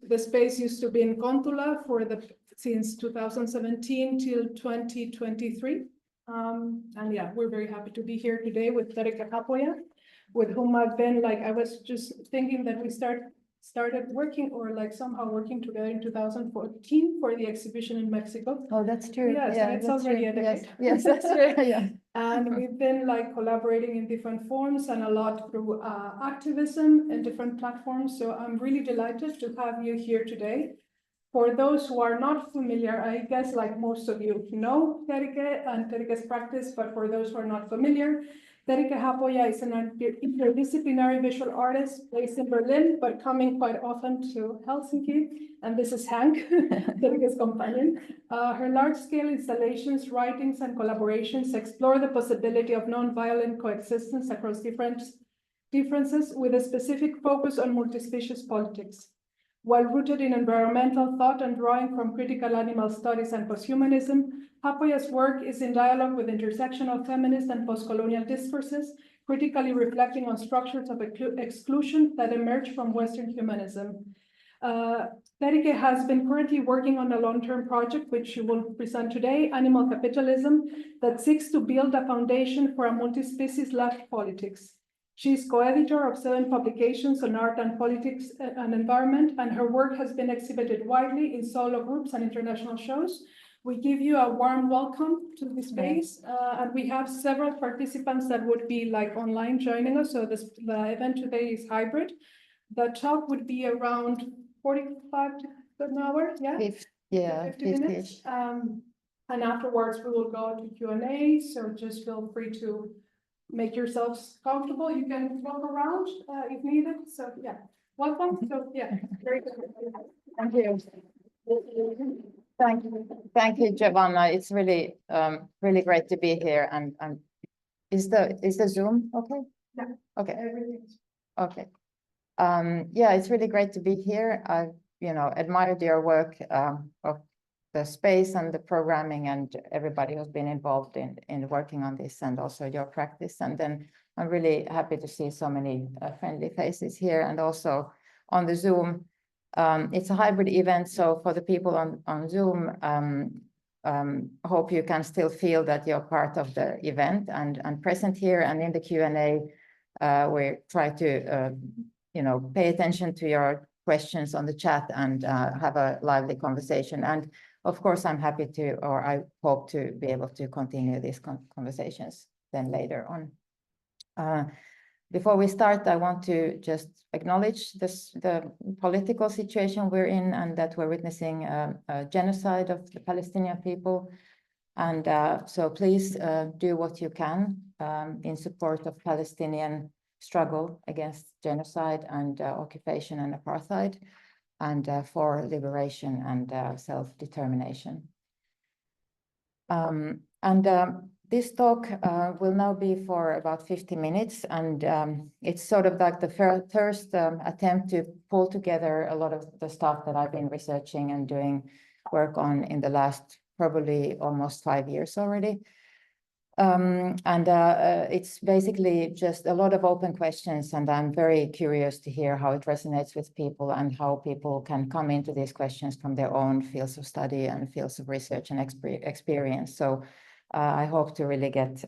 The space used to be in Kontula since 2017 till 2023. And yeah, we're very happy to be here today with Terike Haapoja, with whom I've been I was just thinking that we started working or somehow working together in 2014 for the exhibition in Mexico. Oh, that's true. Yeah, so it's already a decade. Yes, that's true. Yeah. And we've been collaborating in different forms and a lot through activism and different platforms. So I'm really delighted to have you here today. For those who are not familiar, I guess most of you know Terike and Terike's practice, but for those who are not familiar, Terike Haapoja is an interdisciplinary visual artist based in Berlin, but coming quite often to Helsinki. And this is Hank, Terike's companion. Her large-scale installations, writings, and collaborations explore the possibility of non-violent coexistence across differences with a specific focus on multispecies politics. While rooted in environmental thought and drawing from critical animal studies and posthumanism, Haapoja's work is in dialogue with intersectional feminist and postcolonial discourses, critically reflecting on structures of exclusion that emerge from Western humanism. Terike has been currently working on a long-term project, which she will present today, Animal Capitalism, that seeks to build a foundation for a multi-species left politics. She is co-editor of 7 publications on art and politics and environment, and her work has been exhibited widely in solo groups and international shows. We give you a warm welcome to this space, and we have several participants that would be online joining us, so the event today is hybrid. The talk would be around 45 to an hour, yeah? 50 minutes. And afterwards we will go to Q&A, so just feel free to make yourselves comfortable. You can walk around if needed. So yeah, welcome. So yeah, very good. Thank you. Thank you, Giovanna. It's really really great to be here. And is the Zoom okay? Yeah. Okay. Everything's okay. Yeah, it's really great to be here. I admired your work of the space and the programming and everybody who's been involved in working on this, and also your practice. And then I'm really happy to see so many friendly faces here, and also on the Zoom. It's a hybrid event, so for the people on Zoom, hope you can still feel that you're part of the event and present here. And in the Q&A, we try to pay attention to your questions on the chat and have a lively conversation. And of course, I'm happy to, or I hope to be able to continue these conversations then later on. Before we start, I want to just acknowledge the political situation we're in, and that we're witnessing a genocide of the Palestinian people. And so please do what you can in support of Palestinian struggle against genocide and occupation and apartheid, and for liberation and self-determination. This talk will now be for about 50 minutes, and it's sort of like the first attempt to pull together a lot of the stuff that I've been researching and doing work on in the last probably almost 5 years already. It's basically just a lot of open questions, and I'm very curious to hear how it resonates with people and how people can come into these questions from their own fields of study and fields of research and experience. So I hope to really get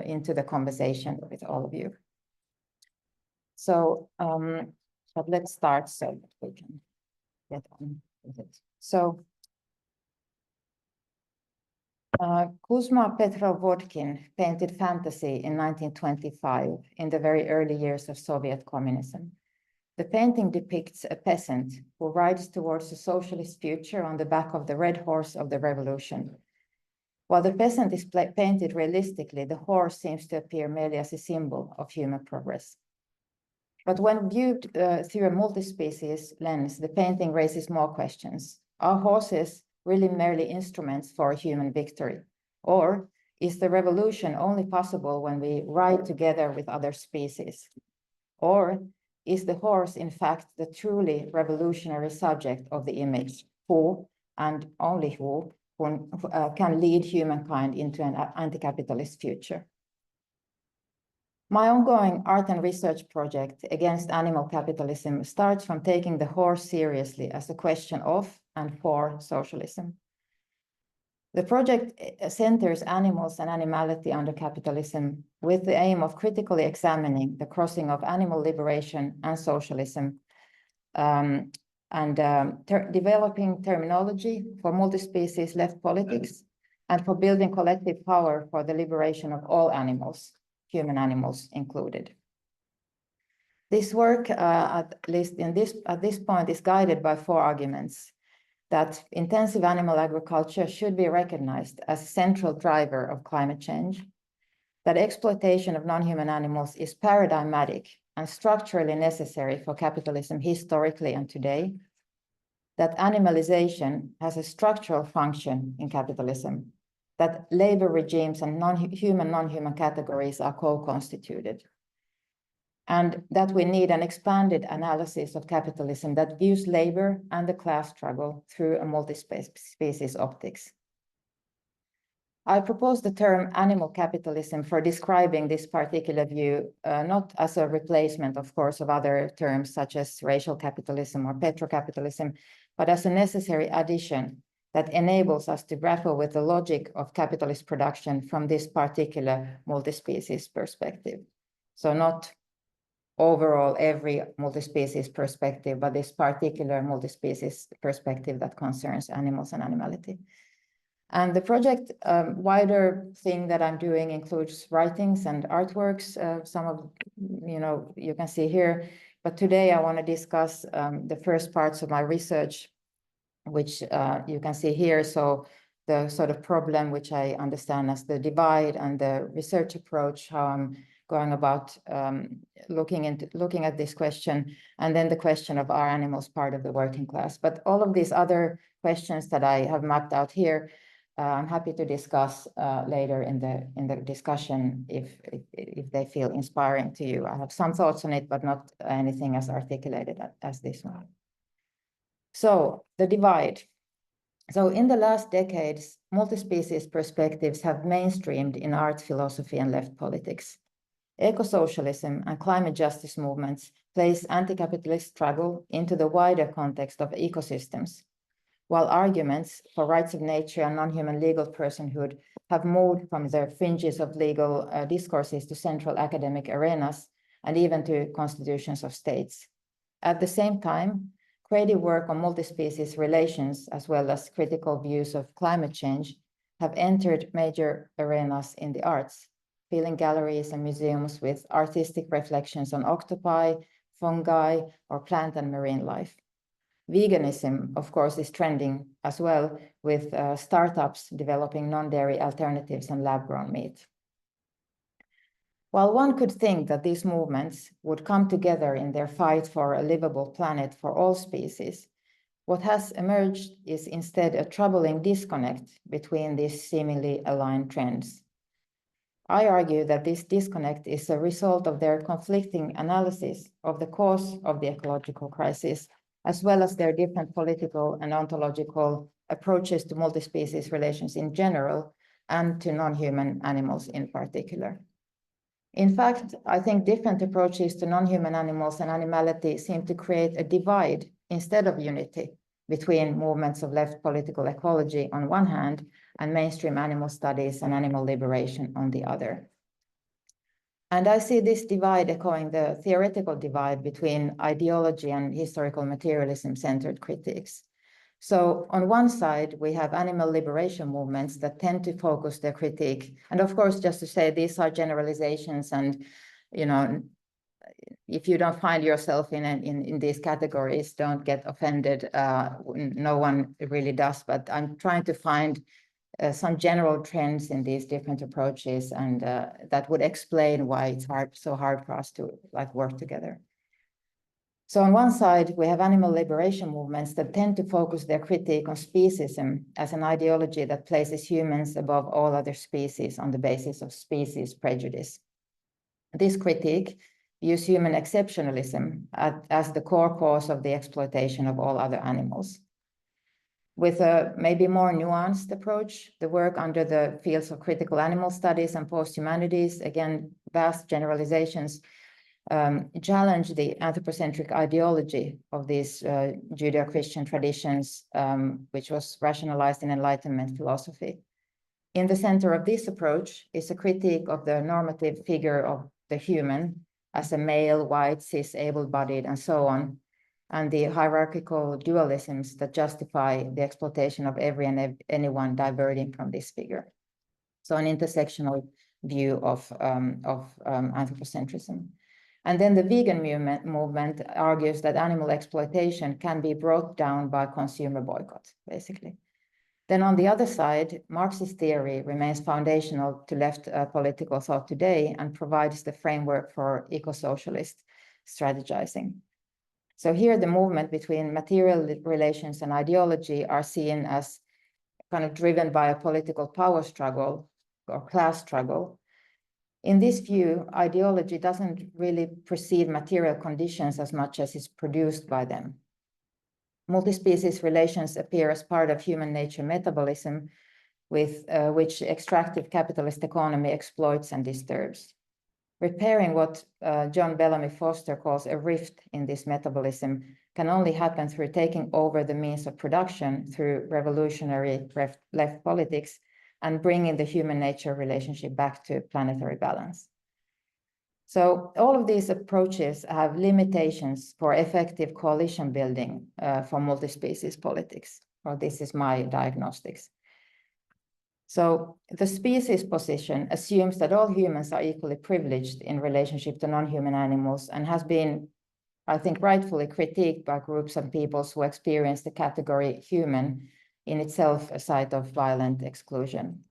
into the conversation with all of you. So, but let's start so that we can get on with it. So, Kuzma Petrov-Vodkin painted fantasy in 1925 in the very early years of Soviet communism. The painting depicts a peasant who rides towards a socialist future on the back of the red horse of the revolution. While the peasant is painted realistically, the horse seems to appear merely as a symbol of human progress. But when viewed through a multi-species lens, the painting raises more questions. Are horses really merely instruments for human victory? Or is the revolution only possible when we ride together with other species? Or is the horse, in fact, the truly revolutionary subject of the image, who, and only who, can lead humankind into an anti-capitalist future? My ongoing art and research project against animal capitalism starts from taking the horse seriously as a question of and for socialism. The project centers animals and animality under capitalism with the aim of critically examining the crossing of animal liberation and socialism, developing terminology for multi-species left politics and for building collective power for the liberation of all animals, human animals included. This work, at least at this point, is guided by 4 arguments: that intensive animal agriculture should be recognized as a central driver of climate change, that exploitation of non-human animals is paradigmatic and structurally necessary for capitalism historically and today, that animalization has a structural function in capitalism, that labor regimes and non-human categories are co-constituted, and that we need an expanded analysis of capitalism that views labor and the class struggle through a multi-species optics. I propose the term animal capitalism for describing this particular view, not as a replacement, of course, of other terms such as racial capitalism or petrocapitalism, but as a necessary addition that enables us to grapple with the logic of capitalist production from this particular multi-species perspective. So not overall every multi-species perspective, but this particular multi-species perspective that concerns animals and animality. And the project wider thing that I'm doing includes writings and artworks. Some of, you can see here, but today I want to discuss the first parts of my research, which you can see here. So the sort of problem, which I understand as the divide, and the research approach, how I'm going about looking at this question, and then the question of, are animals part of the working class? But all of these other questions that I have mapped out here, I'm happy to discuss later in the discussion if they feel inspiring to you. I have some thoughts on it, but not anything as articulated as this one. So the divide. So in the last decades, multi-species perspectives have mainstreamed in art, philosophy, and left politics. Eco-socialism and climate justice movements place anti-capitalist struggle into the wider context of ecosystems, while arguments for rights of nature and non-human legal personhood have moved from the fringes of legal discourses to central academic arenas and even to constitutions of states. At the same time, creative work on multi-species relations, as well as critical views of climate change, have entered major arenas in the arts, filling galleries and museums with artistic reflections on octopi, fungi, or plant and marine life. Veganism, of course, is trending as well, with startups developing non-dairy alternatives and lab-grown meat. While one could think that these movements would come together in their fight for a livable planet for all species, what has emerged is instead a troubling disconnect between these seemingly aligned trends. I argue that this disconnect is a result of their conflicting analysis of the cause of the ecological crisis, as well as their different political and ontological approaches to multi-species relations in general and to non-human animals in particular. In fact, I think different approaches to non-human animals and animality seem to create a divide instead of unity between movements of left political ecology on one hand and mainstream animal studies and animal liberation on the other. And I see this divide echoing the theoretical divide between ideology and historical materialism-centered critiques. So on one side, we have animal liberation movements that tend to focus their critique. And of course, just to say, these are generalizations, and if you don't find yourself in these categories, don't get offended. No one really does, but I'm trying to find some general trends in these different approaches, and that would explain why it's so hard for us to work together. So on one side, we have animal liberation movements that tend to focus their critique on speciesism as an ideology that places humans above all other species on the basis of species prejudice. This critique views human exceptionalism as the core cause of the exploitation of all other animals. With a maybe more nuanced approach, the work under the fields of critical animal studies and posthumanities, again, vast generalizations, challenge the anthropocentric ideology of these Judeo-Christian traditions, which was rationalized in Enlightenment philosophy. In the center of this approach is a critique of the normative figure of the human as a male, white, cis, able-bodied, and so on, and the hierarchical dualisms that justify the exploitation of every and anyone diverging from this figure. So an intersectional view of anthropocentrism. And then the vegan movement argues that animal exploitation can be brought down by consumer boycott, basically. Then on the other side, Marxist theory remains foundational to left political thought today and provides the framework for eco-socialist strategizing. So here the movement between material relations and ideology are seen as kind of driven by a political power struggle or class struggle. In this view, ideology doesn't really precede material conditions as much as is produced by them. Multispecies relations appear as part of human nature metabolism, with which extractive capitalist economy exploits and disturbs. Repairing what John Bellamy Foster calls a rift in this metabolism can only happen through taking over the means of production through revolutionary left politics and bringing the human nature relationship back to planetary balance. So all of these approaches have limitations for effective coalition building for multi-species politics, or this is my diagnostics. So the species position assumes that all humans are equally privileged in relationship to non-human animals and has been, I think, rightfully critiqued by groups of peoples who experience the category human in itself a site of violent exclusion.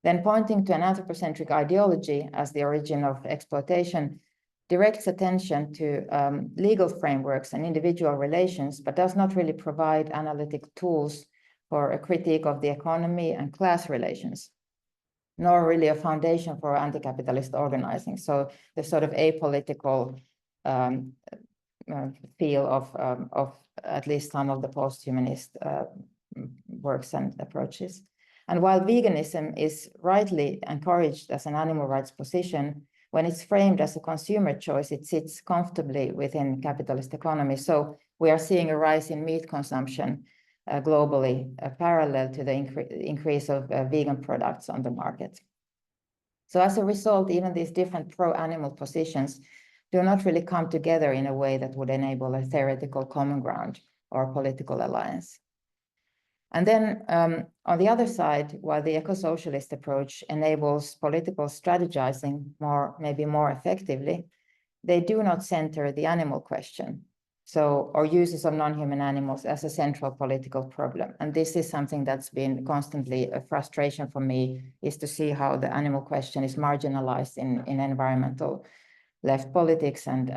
Then pointing to an anthropocentric ideology as the origin of exploitation directs attention to legal frameworks and individual relations, but does not really provide analytic tools for a critique of the economy and class relations, nor really a foundation for anti-capitalist organizing. So the sort of apolitical feel of at least some of the post-humanist works and approaches. And while veganism is rightly encouraged as an animal rights position, when it's framed as a consumer choice, it sits comfortably within capitalist economy. So we are seeing a rise in meat consumption globally, parallel to the increase of vegan products on the market. So as a result, even these different pro-animal positions do not really come together in a way that would enable a theoretical common ground or political alliance. And then on the other side, while the eco-socialist approach enables political strategizing maybe more effectively, they do not center the animal question, or uses of non-human animals as a central political problem. And this is something that's been constantly a frustration for me, is to see how the animal question is marginalized in environmental left politics and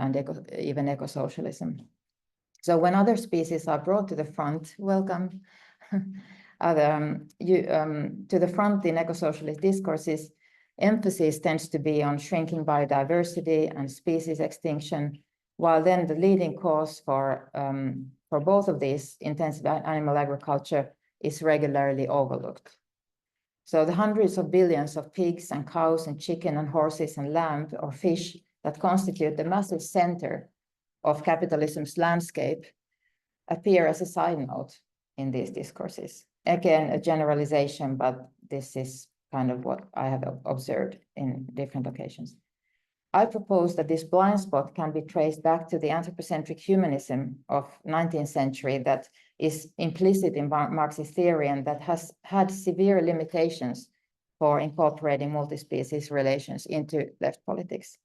even eco-socialism. So when other species are brought to the front, welcome, to the front in eco-socialist discourses, emphasis tends to be on shrinking biodiversity and species extinction, while then the leading cause for both of these, intensive animal agriculture, is regularly overlooked. So the hundreds of billions of pigs and cows and chicken and horses and lamb or fish that constitute the massive center of capitalism's landscape appear as a side note in these discourses. Again, a generalization, but this is kind of what I have observed in different occasions. I propose that this blind spot can be traced back to the anthropocentric humanism of 19th century that is implicit in Marxist theory and that has had severe limitations for incorporating multi-species relations into left politics.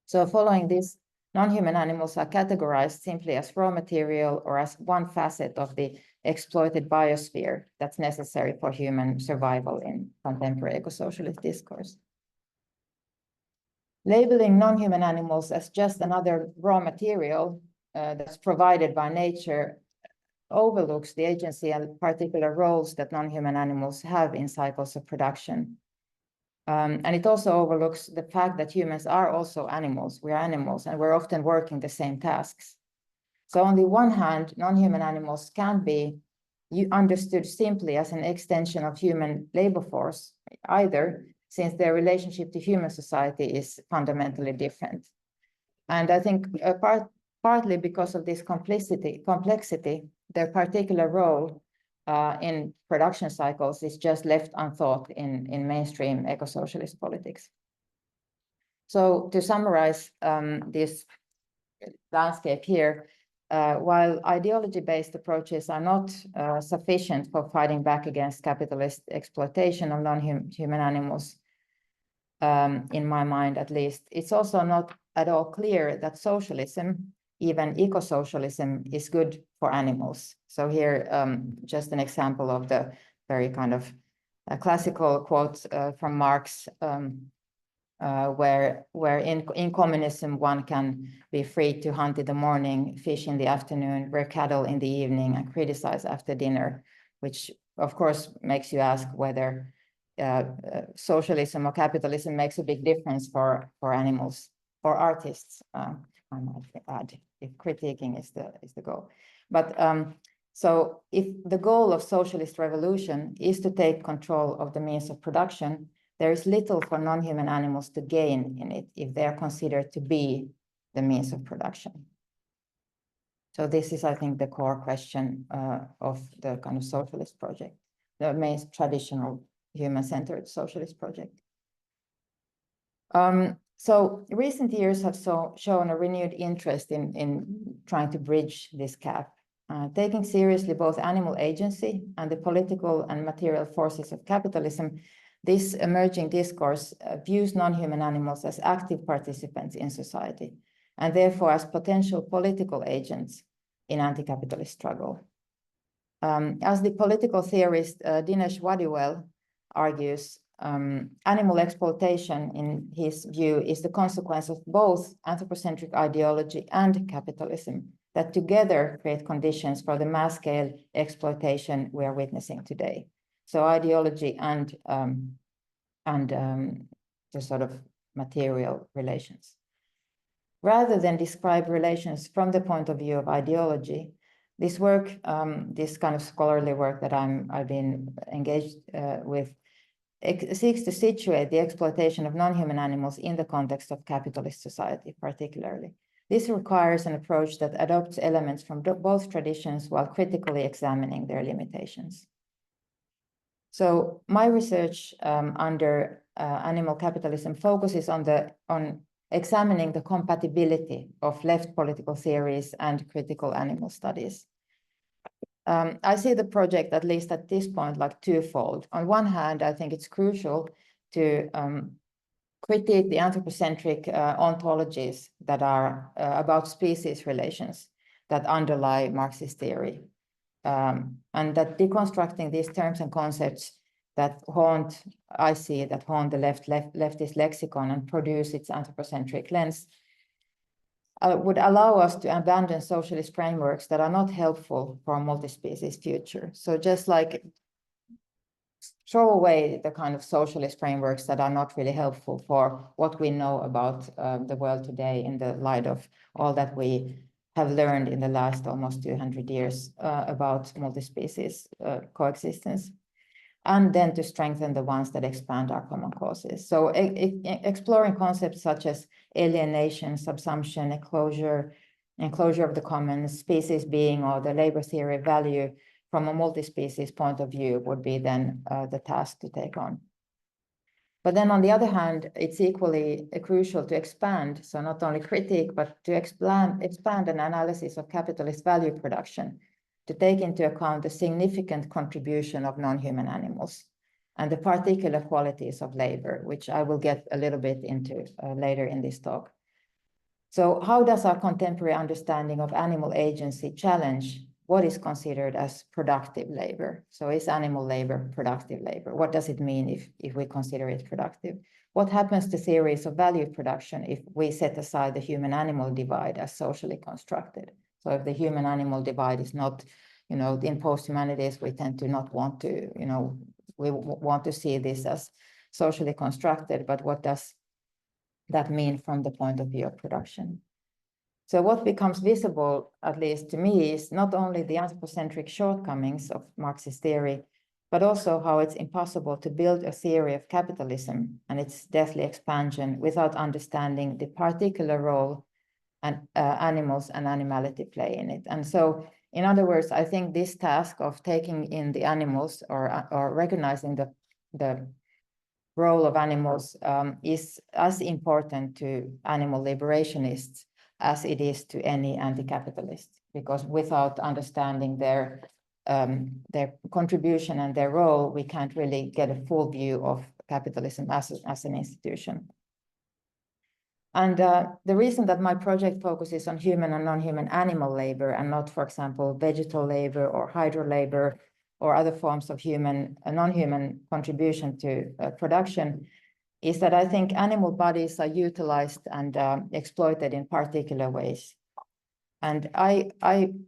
So following this, non-human animals are categorized simply as raw material or as one facet of the exploited biosphere that's necessary for human survival in contemporary eco-socialist discourse. Labeling non-human animals as just another raw material that's provided by nature overlooks the agency and particular roles that non-human animals have in cycles of production. And it also overlooks the fact that humans are also animals. We are animals, and we're often working the same tasks. So on the one hand, non-human animals can be you understood simply as an extension of human labor force, either, since their relationship to human society is fundamentally different. And I think partly because of this complexity, their particular role in production cycles is just left unthought in mainstream eco-socialist politics. So to summarize this landscape here, while ideology-based approaches are not sufficient for fighting back against capitalist exploitation of non-human animals, in my mind at least, it's also not at all clear that socialism, even eco-socialism, is good for animals. So here, just an example of the very kind of classical quote from Marx, where in communism one can be free to hunt in the morning, fish in the afternoon, rear cattle in the evening, and criticize after dinner, which of course makes you ask whether socialism or capitalism makes a big difference for animals or artists. I might add, if critiquing is the goal. But so if the goal of socialist revolution is to take control of the means of production, there is little for non-human animals to gain in it if they are considered to be the means of production. So this is, I think, the core question of the kind of socialist project, the main traditional human-centered socialist project. So recent years have shown a renewed interest in trying to bridge this gap, taking seriously both animal agency and the political and material forces of capitalism. This emerging discourse views non-human animals as active participants in society, and therefore as potential political agents in anti-capitalist struggle. As the political theorist Dinesh Wadiwell argues, animal exploitation, in his view, is the consequence of both anthropocentric ideology and capitalism that together create conditions for the mass-scale exploitation we are witnessing today. So ideology and the sort of material relations. Rather than describe relations from the point of view of ideology, this work, this kind of scholarly work that I've been engaged with, seeks to situate the exploitation of non-human animals in the context of capitalist society, particularly. This requires an approach that adopts elements from both traditions while critically examining their limitations. So my research under animal capitalism focuses on examining the compatibility of left political theories and critical animal studies. I see the project, at least at this point, like twofold. On one hand, I think it's crucial to critique the anthropocentric ontologies that are about species relations that underlie Marxist theory. And that deconstructing these terms and concepts that haunt the leftist lexicon and produce its anthropocentric lens would allow us to abandon socialist frameworks that are not helpful for a multi-species future. So just like throw away the kind of socialist frameworks that are not really helpful for what we know about the world today in the light of all that we have learned in the last almost 200 years about multi-species coexistence, and then to strengthen the ones that expand our common causes. So exploring concepts such as alienation, subsumption, enclosure of the commons, species being, or the labor theory of value from a multi-species point of view would be then the task to take on. But then on the other hand, it's equally crucial to expand, so not only critique, but to expand an analysis of capitalist value production, to take into account the significant contribution of non-human animals and the particular qualities of labor, which I will get a little bit into later in this talk. So how does our contemporary understanding of animal agency challenge what is considered as productive labor? So is animal labor productive labor? What does it mean if we consider it productive? What happens to theories of value production if we set aside the human-animal divide as socially constructed? So if the human-animal divide is not, in posthumanities, we tend to not want to, we want to see this as socially constructed, but what does that mean from the point of view of production? So what becomes visible, at least to me, is not only the anthropocentric shortcomings of Marxist theory, but also how it's impossible to build a theory of capitalism and its deathly expansion without understanding the particular role and animals and animality play in it. And so, in other words, I think this task of taking in the animals or recognizing the role of animals is as important to animal liberationists as it is to any anti-capitalist, because without understanding their contribution and their role, we can't really get a full view of capitalism as an institution. And the reason that my project focuses on human and non-human animal labor and not, for example, vegetal labor or hydro labor or other forms of human and non-human contribution to production is that I think animal bodies are utilized and exploited in particular ways. And I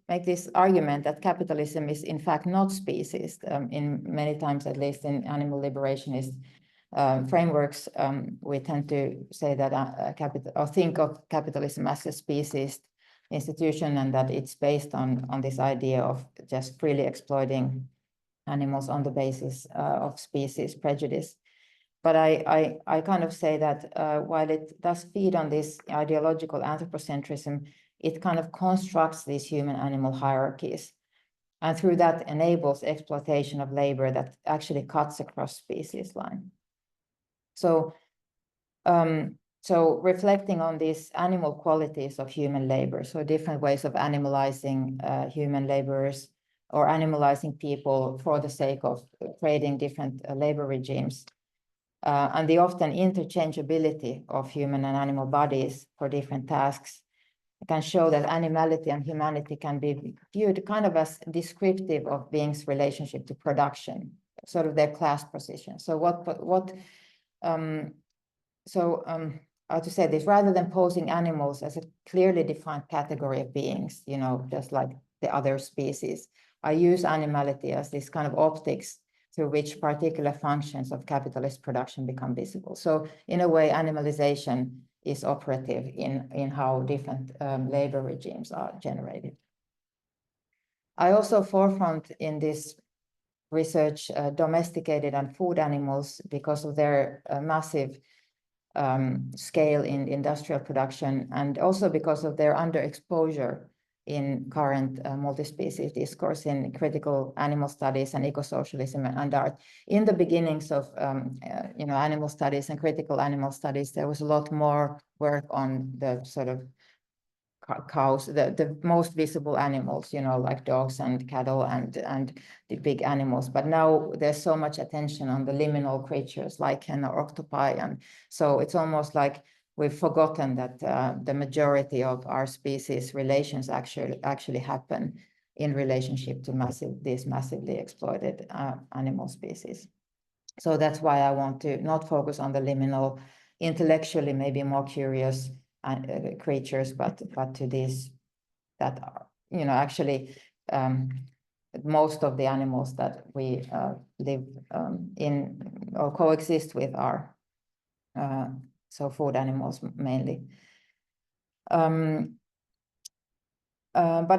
make this argument that capitalism is in fact not species. In many times, at least in animal liberationist frameworks, we tend to say that think of capitalism as a species institution, and that it's based on this idea of just freely exploiting animals on the basis of species prejudice. But I kind of say that while it does feed on this ideological anthropocentrism, it kind of constructs these human-animal hierarchies, and through that enables exploitation of labor that actually cuts across species line. So, so reflecting on these animal qualities of human labor, so different ways of animalizing human laborers or animalizing people for the sake of creating different labor regimes, and the often interchangeability of human and animal bodies for different tasks can show that animality and humanity can be viewed kind of as descriptive of beings' relationship to production, sort of their class position. So how to say this, rather than posing animals as a clearly defined category of beings, you know, just like the other species, I use animality as this kind of optics through which particular functions of capitalist production become visible. So in a way, animalization is operative in how different labor regimes are generated. I also forefront in this research domesticated and food animals because of their massive scale in industrial production, and also because of their underexposure in current multi-species discourse in critical animal studies and eco-socialism and art. In the beginnings of animal studies and critical animal studies, there was a lot more work on the sort of cows, the most visible animals, you know, like dogs and cattle and the big animals. But now there's so much attention on the liminal creatures like hen or octopi, and so it's almost like we've forgotten that the majority of our species relations actually happen in relationship to these massively exploited animal species. So that's why I want to not focus on the liminal, intellectually maybe more curious creatures, but to these that are, you know, actually most of the animals that we live in or coexist with are so food animals mainly. But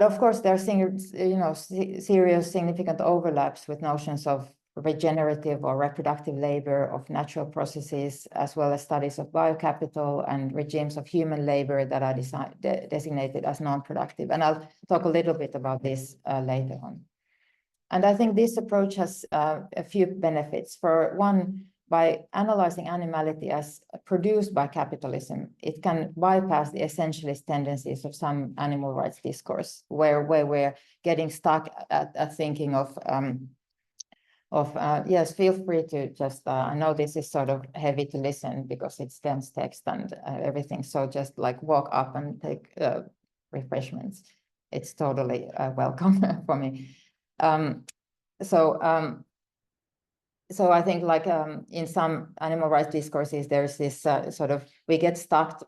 of course, there are serious significant overlaps with notions of regenerative or reproductive labor of natural processes, as well as studies of biocapital and regimes of human labor that are designated as non-productive. And I'll talk a little bit about this later on. And I think this approach has a few benefits. For one, by analyzing animality as produced by capitalism, it can bypass the essentialist tendencies of some animal rights discourse, where we're getting stuck at thinking yes, feel free to just, I know this is sort of heavy to listen because it's dense text and everything, so just like walk up and take refreshments. It's totally welcome for me. So I think like in some animal rights discourses, there's this sort of, we get stuck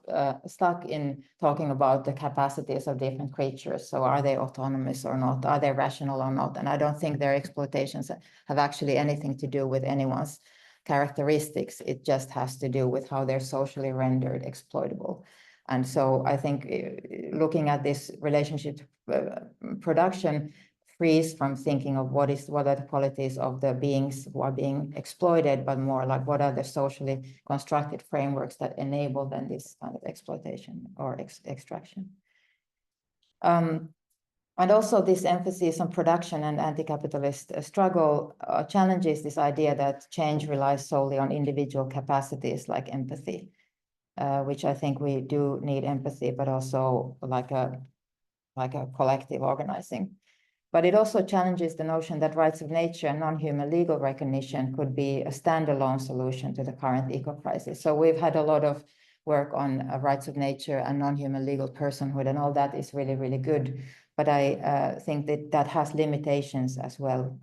in talking about the capacities of different creatures. So are they autonomous or not? Are they rational or not? And I don't think their exploitations have actually anything to do with anyone's characteristics. It just has to do with how they're socially rendered exploitable. And so I think looking at this relationship production frees from thinking of what are the qualities of the beings who are being exploited, but more like what are the socially constructed frameworks that enable then this kind of exploitation or extraction. And also this emphasis on production and anti-capitalist struggle challenges this idea that change relies solely on individual capacities like empathy, which I think we do need empathy, but also like a collective organizing. But it also challenges the notion that rights of nature and non-human legal recognition could be a standalone solution to the current eco-crisis. So we've had a lot of work on rights of nature and non-human legal personhood, and all that is really, really good. But I think that has limitations as well.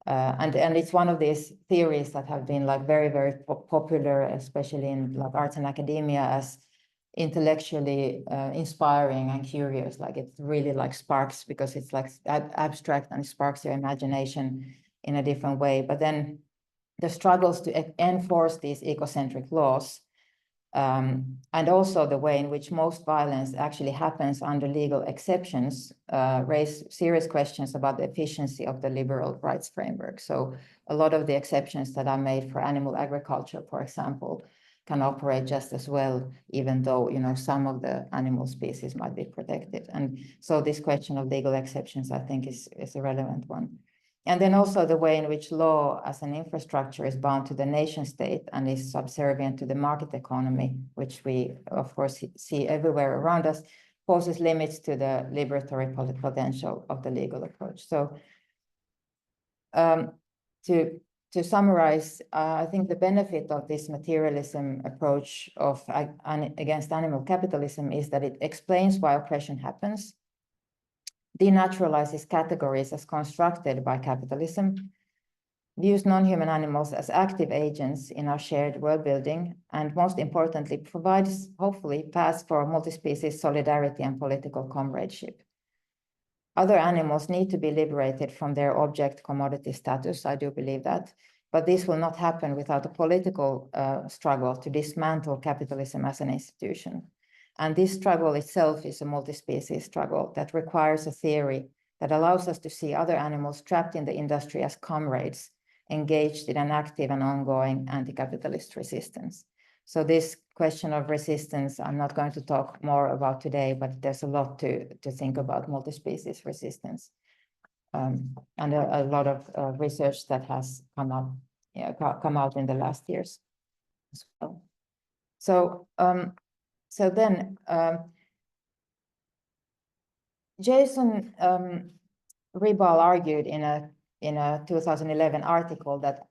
And it's one of these theories that have been like very, very popular, especially in like arts and academia, as intellectually inspiring and curious. Like it really like sparks, because it's like abstract and sparks your imagination in a different way. But then the struggles to enforce these ecocentric laws, and also the way in which most violence actually happens under legal exceptions, raise serious questions about the efficiency of the liberal rights framework. So a lot of the exceptions that are made for animal agriculture, for example, can operate just as well, even though, you know, some of the animal species might be protected. And so this question of legal exceptions, I think, is a relevant one. And then also the way in which law as an infrastructure is bound to the nation state and is subservient to the market economy, which we, of course, see everywhere around us, poses limits to the liberatory potential of the legal approach. So to summarize, I think the benefit of this materialism approach of against animal capitalism is that it explains why oppression happens, denaturalizes categories as constructed by capitalism, views non-human animals as active agents in our shared world building, and most importantly, provides, hopefully, paths for multi-species solidarity and political comradeship. Other animals need to be liberated from their object commodity status, I do believe that, but this will not happen without a political struggle to dismantle capitalism as an institution. And this struggle itself is a multi-species struggle that requires a theory that allows us to see other animals trapped in the industry as comrades, engaged in an active and ongoing anti-capitalist resistance. So this question of resistance, I'm not going to talk more about today, but there's a lot to think about multi-species resistance. And a lot of research that has come out in the last years as well. So then Jason Ribal argued in a 2011 article that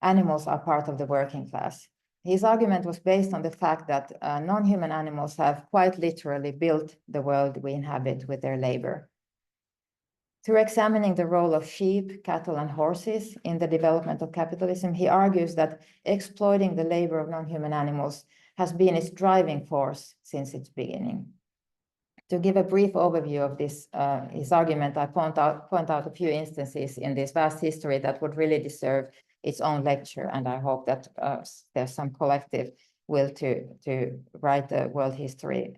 animals are part of the working class. His argument was based on the fact that non-human animals have quite literally built the world we inhabit with their labor. Through examining the role of sheep, cattle, and horses in the development of capitalism, he argues that exploiting the labor of non-human animals has been its driving force since its beginning. To give a brief overview of this, his argument, I point out a few instances in this vast history that would really deserve its own lecture, and I hope that there's some collective will to write the world history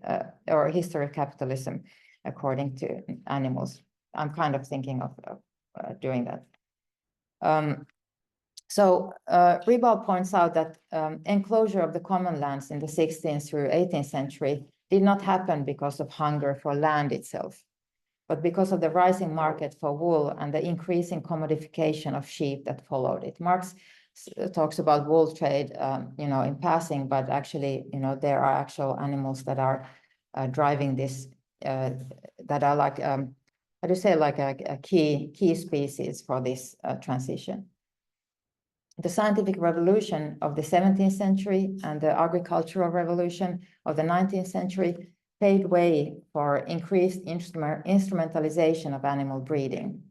or history of capitalism according to animals. I'm kind of thinking of doing that. So Ribal points out that enclosure of the common lands in the 16th through 18th century did not happen because of hunger for land itself, but because of the rising market for wool and the increasing commodification of sheep that followed it. Marx talks about wool trade, in passing, but actually, there are actual animals that are driving this, that are like, how do you say, like a key species for this transition. The scientific revolution of the 17th century and the agricultural revolution of the 19th century paved way for increased instrumentalization of animal breeding.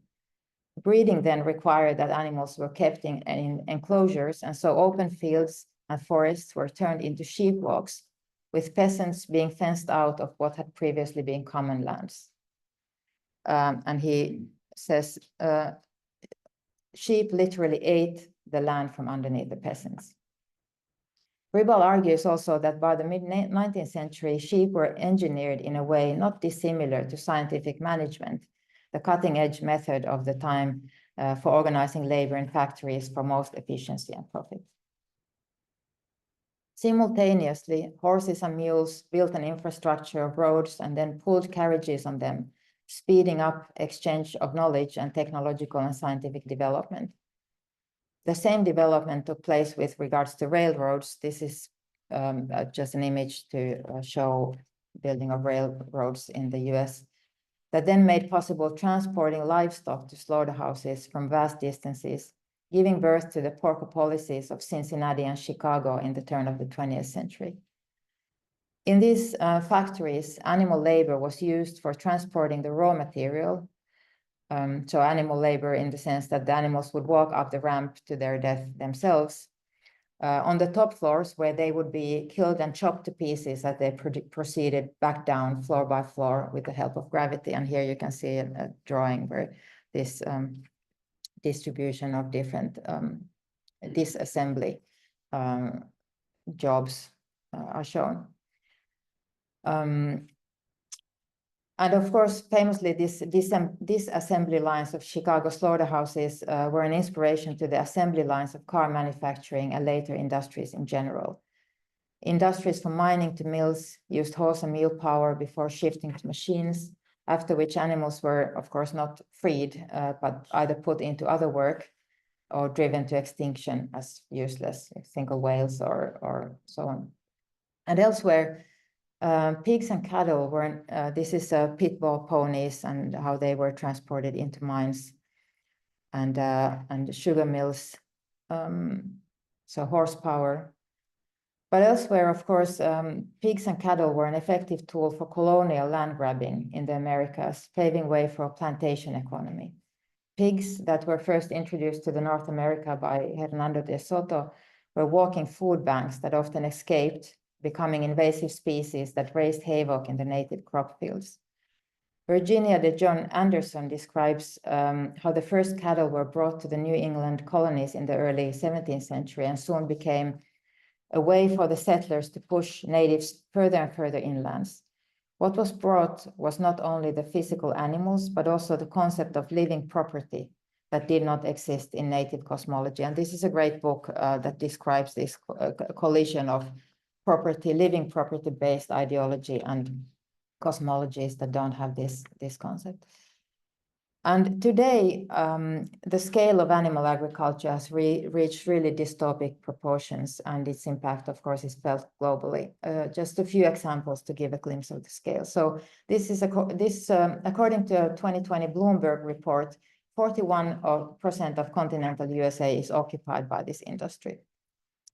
Breeding then required that animals were kept in enclosures, and so open fields and forests were turned into sheepwalks, with peasants being fenced out of what had previously been common lands. And he says, sheep literally ate the land from underneath the peasants. Ribal argues also that by the mid-19th century, sheep were engineered in a way not dissimilar to scientific management, the cutting-edge method of the time for organizing labor in factories for most efficiency and profit. Simultaneously, horses and mules built an infrastructure of roads and then pulled carriages on them, speeding up exchange of knowledge and technological and scientific development. The same development took place with regards to railroads. This is just an image to show building of railroads in the US, that then made possible transporting livestock to slaughterhouses from vast distances, giving birth to the porco policies of Cincinnati and Chicago in the turn of the 20th century. In these factories, animal labor was used for transporting the raw material. So animal labor in the sense that the animals would walk up the ramp to their death themselves on the top floors, where they would be killed and chopped to pieces as they proceeded back down floor by floor with the help of gravity. And here you can see a drawing where this distribution of different disassembly jobs are shown. And of course, famously, these assembly lines of Chicago slaughterhouses were an inspiration to the assembly lines of car manufacturing and later industries in general. Industries from mining to mills used horse and mule power before shifting to machines, after which animals were, of course, not freed, but either put into other work or driven to extinction as useless, think of whales or so on. And elsewhere, pigs and cattle were, this is pit bull ponies and how they were transported into mines and sugar mills, so horsepower. But elsewhere, of course, pigs and cattle were an effective tool for colonial land grabbing in the Americas, paving way for a plantation economy. Pigs that were first introduced to the North America by Hernando de Soto were walking food banks that often escaped, becoming invasive species that raised havoc in the native crop fields. Virginia de John Anderson describes how the first cattle were brought to the New England colonies in the early 17th century and soon became a way for the settlers to push natives further and further inland. What was brought was not only the physical animals, but also the concept of living property that did not exist in native cosmology. And this is a great book that describes this collision of property, living property-based ideology and cosmologies that don't have this concept. And today, the scale of animal agriculture has reached really dystopic proportions, and its impact, of course, is felt globally. Just a few examples to give a glimpse of the scale. So this is according to a 2020 Bloomberg report, 41% of continental USA is occupied by this industry.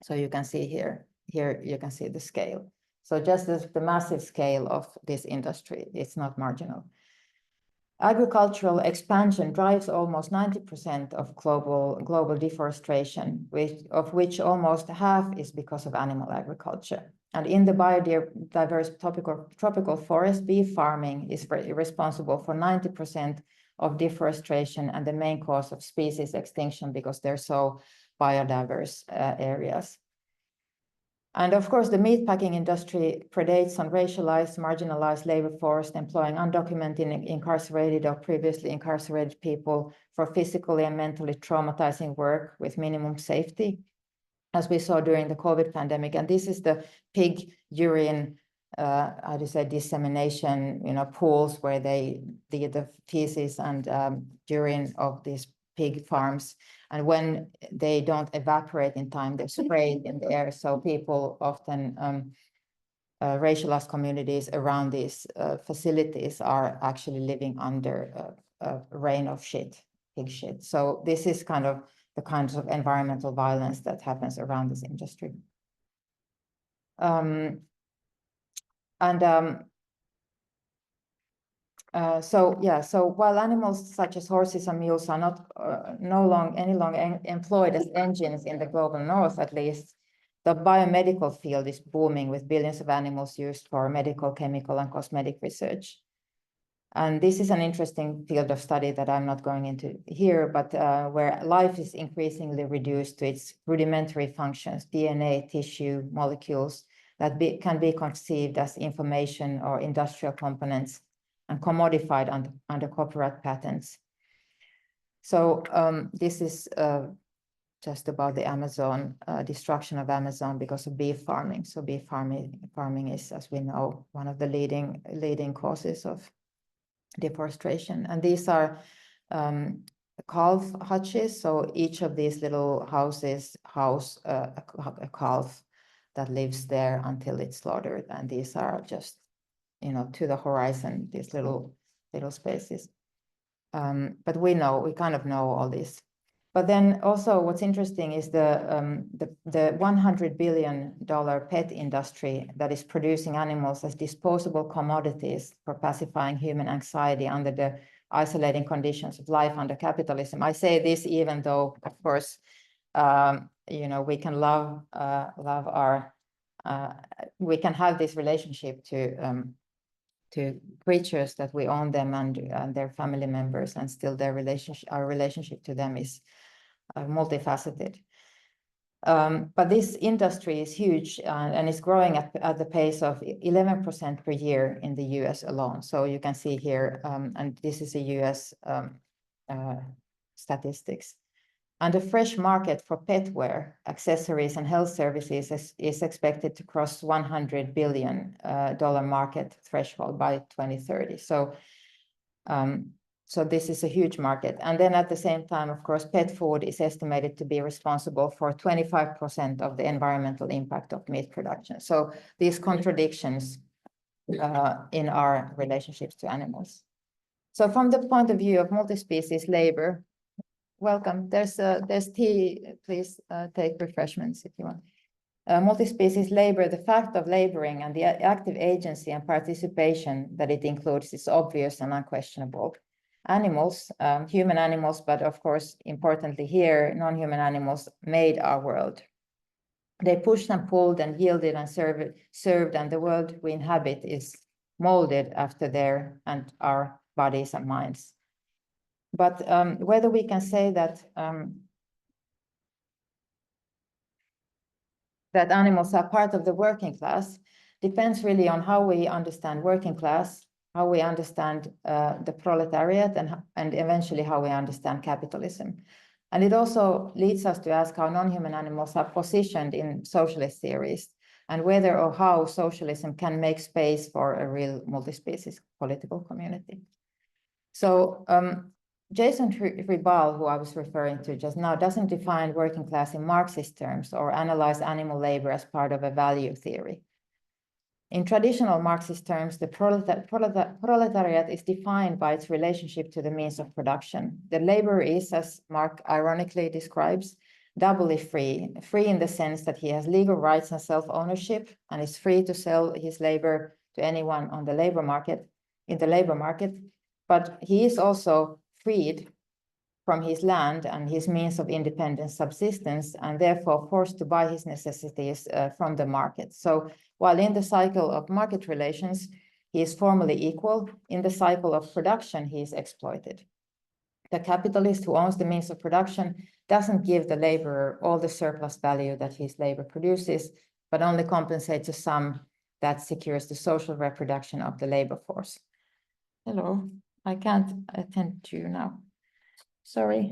So you can see here you can see the scale. So just the massive scale of this industry, it's not marginal. Agricultural expansion drives almost 90% of global deforestation, of which almost half is because of animal agriculture. And in the biodiverse tropical forest, beef farming is responsible for 90% of deforestation and the main cause of species extinction because they're so biodiverse areas. And of course, the meatpacking industry predates on racialized, marginalized labor force, employing undocumented, incarcerated or previously incarcerated people for physically and mentally traumatizing work with minimum safety, as we saw during the COVID pandemic. And this is the pig urine, how do you say, dissemination, pools where the feces and urine of these pig farms. And when they don't evaporate in time, they're sprayed in the air. So people often, racialized communities around these facilities are actually living under a rain of shit, pig shit. So this is kind of the kinds of environmental violence that happens around this industry. So while animals such as horses and mules are not any longer employed as engines in the global north, at least, the biomedical field is booming with billions of animals used for medical, chemical, and cosmetic research. And this is an interesting field of study that I'm not going into here, but where life is increasingly reduced to its rudimentary functions, DNA, tissue, molecules, that can be conceived as information or industrial components and commodified under copyright patents. So this is just about the Amazon, destruction of Amazon because of beef farming. So beef farming is, as we know, one of the leading causes of deforestation. And these are calf hutches. So each of these little houses house a calf that lives there until it's slaughtered. And these are just, you know, to the horizon, these little spaces. But we kind of know all this. But then also what's interesting is the $100 billion pet industry that is producing animals as disposable commodities for pacifying human anxiety under the isolating conditions of life under capitalism. I say this even though, of course, you know, we can love our, we can have this relationship to creatures that we own them and their family members, and still our relationship to them is multifaceted. But this industry is huge and is growing at the pace of 11% per year in the US alone. So you can see here, and this is a US statistics. And the fresh market for petware, accessories, and health services is expected to cross $100 billion market threshold by 2030. So, so this is a huge market. And then at the same time, of course, pet food is estimated to be responsible for 25% of the environmental impact of meat production. So these contradictions in our relationships to animals. So from the point of view of multispecies labor, welcome. There's tea. Please take refreshments if you want. Multispecies labor, the fact of laboring and the active agency and participation that it includes is obvious and unquestionable. Animals, human animals, but of course, importantly here, non-human animals made our world. They pushed and pulled and yielded and served, and the world we inhabit is molded after their and our bodies and minds. But whether we can say that that animals are part of the working class depends really on how we understand working class, how we understand the proletariat, and eventually how we understand capitalism. And it also leads us to ask how non-human animals are positioned in socialist theories, and whether or how socialism can make space for a real multi-species political community. So Jason Ribal, who I was referring to just now, doesn't define working class in Marxist terms or analyze animal labor as part of a value theory. In traditional Marxist terms, the proletariat is defined by its relationship to the means of production. The laborer is, as Marx ironically describes, doubly free. Free in the sense that he has legal rights and self-ownership and is free to sell his labor to anyone on the labor market, but he is also freed from his land and his means of independent subsistence, and therefore forced to buy his necessities from the market. So while in the cycle of market relations, he is formally equal, in the cycle of production, he is exploited. The capitalist who owns the means of production doesn't give the laborer all the surplus value that his labor produces, but only compensates a sum that secures the social reproduction of the labor force. Hello, I can't attend to you now. Sorry.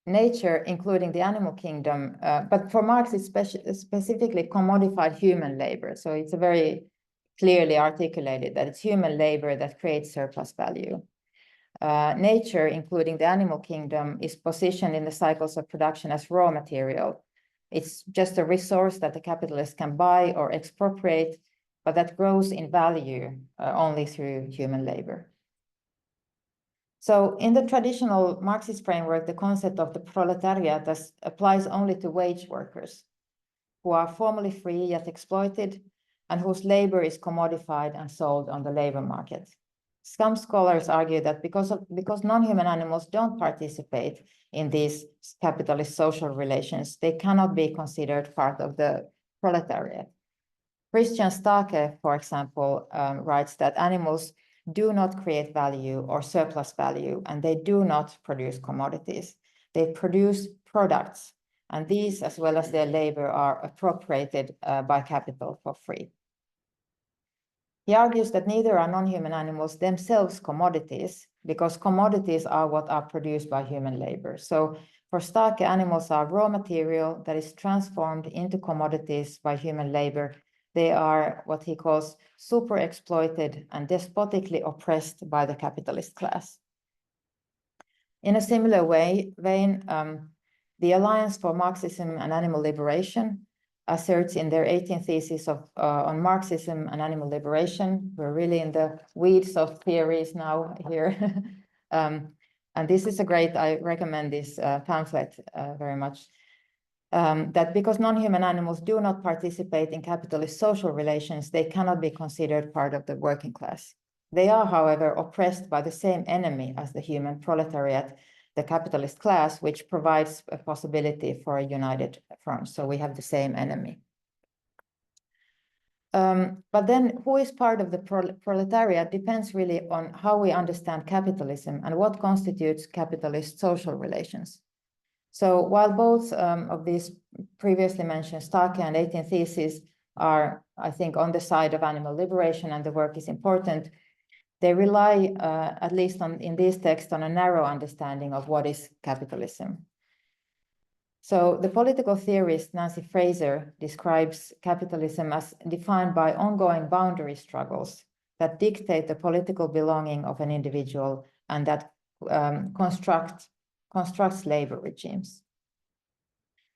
Nature, including the animal kingdom, but for Marx, it's specifically commodified human labor. So it's a very clearly articulated that it's human labor that creates surplus value. Nature, including the animal kingdom, is positioned in the cycles of production as raw material. It's just a resource that the capitalist can buy or expropriate, but that grows in value only through human labor. So in the traditional Marxist framework, the concept of the proletariat applies only to wage workers who are formally free yet exploited and whose labor is commodified and sold on the labor market. Some scholars argue that because non-human animals don't participate in these capitalist social relations, they cannot be considered part of the proletariat. Christian Starke, for example, writes that animals do not create value or surplus value, and they do not produce commodities. They produce products, and these, as well as their labor, are appropriated by capital for free. He argues that neither are non-human animals themselves commodities, because commodities are what are produced by human labor. So for Starke, animals are raw material that is transformed into commodities by human labor. They are what he calls super exploited and despotically oppressed by the capitalist class. In a similar vein, the Alliance for Marxism and Animal Liberation asserts in their 18th thesis on Marxism and animal liberation. We're really in the weeds of theories now here. And this is I recommend this pamphlet very much. That because non-human animals do not participate in capitalist social relations, they cannot be considered part of the working class. They are, however, oppressed by the same enemy as the human proletariat, the capitalist class, which provides a possibility for a united front. So we have the same enemy. But then who is part of the proletariat depends really on how we understand capitalism and what constitutes capitalist social relations. So while both of these previously mentioned Starke and 18th theses are, I think, on the side of animal liberation and the work is important, they rely, at least in these texts, on a narrow understanding of what is capitalism. So the political theorist Nancy Fraser describes capitalism as defined by ongoing boundary struggles that dictate the political belonging of an individual and that constructs labor regimes.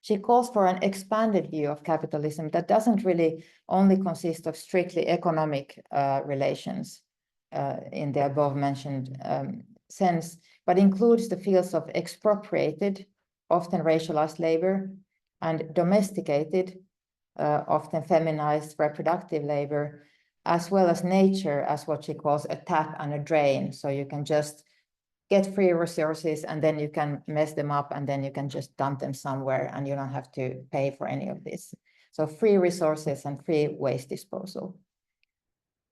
She calls for an expanded view of capitalism that doesn't really only consist of strictly economic relations in the above mentioned sense, but includes the fields of expropriated, often racialized labor, and domesticated, often feminized reproductive labor, as well as nature as what she calls a tap and a drain. So you can just get free resources and then you can mess them up and then you can just dump them somewhere and you don't have to pay for any of this. So free resources and free waste disposal.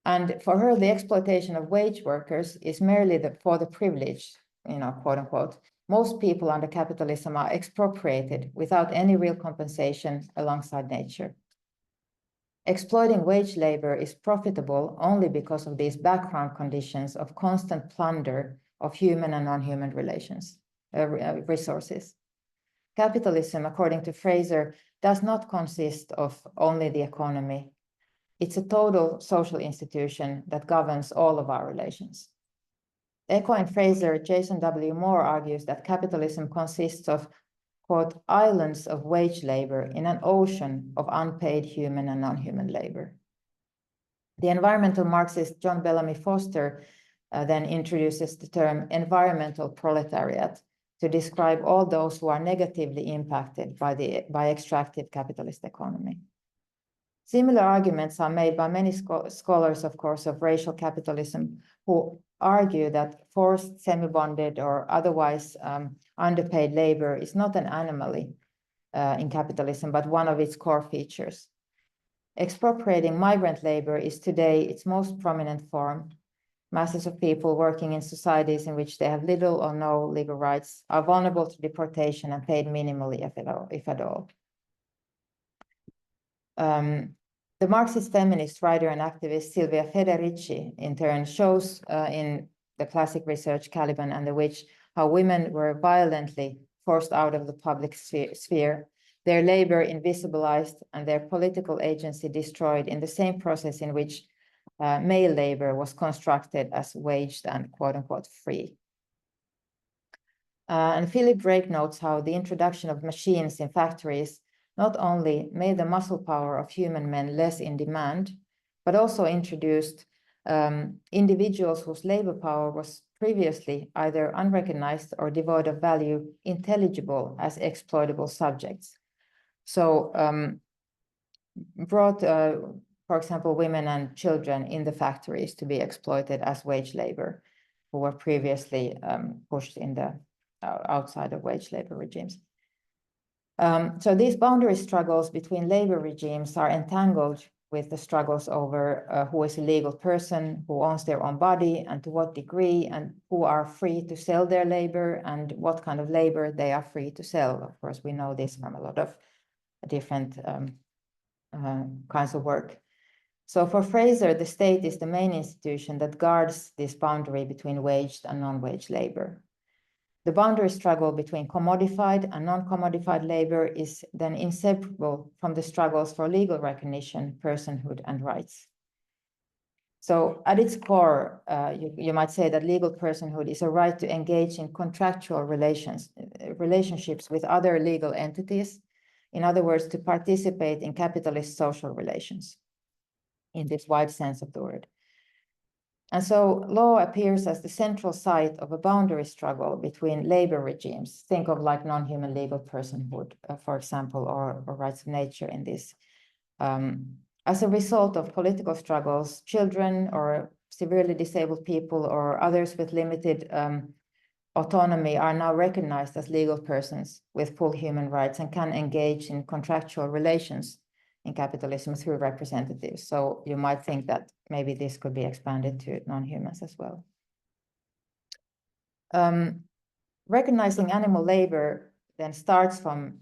And for her, the exploitation of wage workers is merely for the privileged, quote unquote. Most people under capitalism are expropriated without any real compensation alongside nature. Exploiting wage labor is profitable only because of these background conditions of constant plunder of human and non-human resources. Capitalism, according to Fraser, does not consist of only the economy. It's a total social institution that governs all of our relations. Echoing Fraser, Jason W. Moore argues that capitalism consists of, quote, islands of wage labor in an ocean of unpaid human and non-human labor. The environmental Marxist John Bellamy Foster then introduces the term environmental proletariat to describe all those who are negatively impacted by extractive capitalist economy. Similar arguments are made by many scholars, of course, of racial capitalism, who argue that forced, semi-bonded, or otherwise underpaid labor is not an anomaly in capitalism, but one of its core features. Expropriating migrant labor is today its most prominent form. Masses of people working in societies in which they have little or no legal rights are vulnerable to deportation and paid minimally, if at all. The Marxist feminist writer and activist Silvia Federici, in turn, shows in the classic research Caliban and the Witch how women were violently forced out of the public sphere, their labor invisibilized, and their political agency destroyed in the same process in which male labor was constructed as waged and quote-unquote free. And Philip Drake notes how the introduction of machines in factories not only made the muscle power of human men less in demand, but also introduced individuals whose labor power was previously either unrecognized or devoid of value intelligible as exploitable subjects. So brought, for example, women and children in the factories to be exploited as wage labor, who were previously pushed in the outside of wage labor regimes. So these boundary struggles between labor regimes are entangled with the struggles over who is a legal person, who owns their own body, and to what degree, and who are free to sell their labor, and what kind of labor they are free to sell. Of course, we know this from a lot of different kinds of work. So for Fraser, the state is the main institution that guards this boundary between waged and non-waged labor. The boundary struggle between commodified and non-commodified labor is then inseparable from the struggles for legal recognition, personhood, and rights. So at its core, you might say that legal personhood is a right to engage in contractual relationships with other legal entities. In other words, to participate in capitalist social relations in this wide sense of the word. And so law appears as the central site of a boundary struggle between labor regimes. Think of like non-human legal personhood, for example, or rights of nature in this. As a result of political struggles, children or severely disabled people or others with limited autonomy are now recognized as legal persons with full human rights and can engage in contractual relations in capitalism through representatives. So you might think that maybe this could be expanded to non-humans as well. Recognizing animal labor then starts from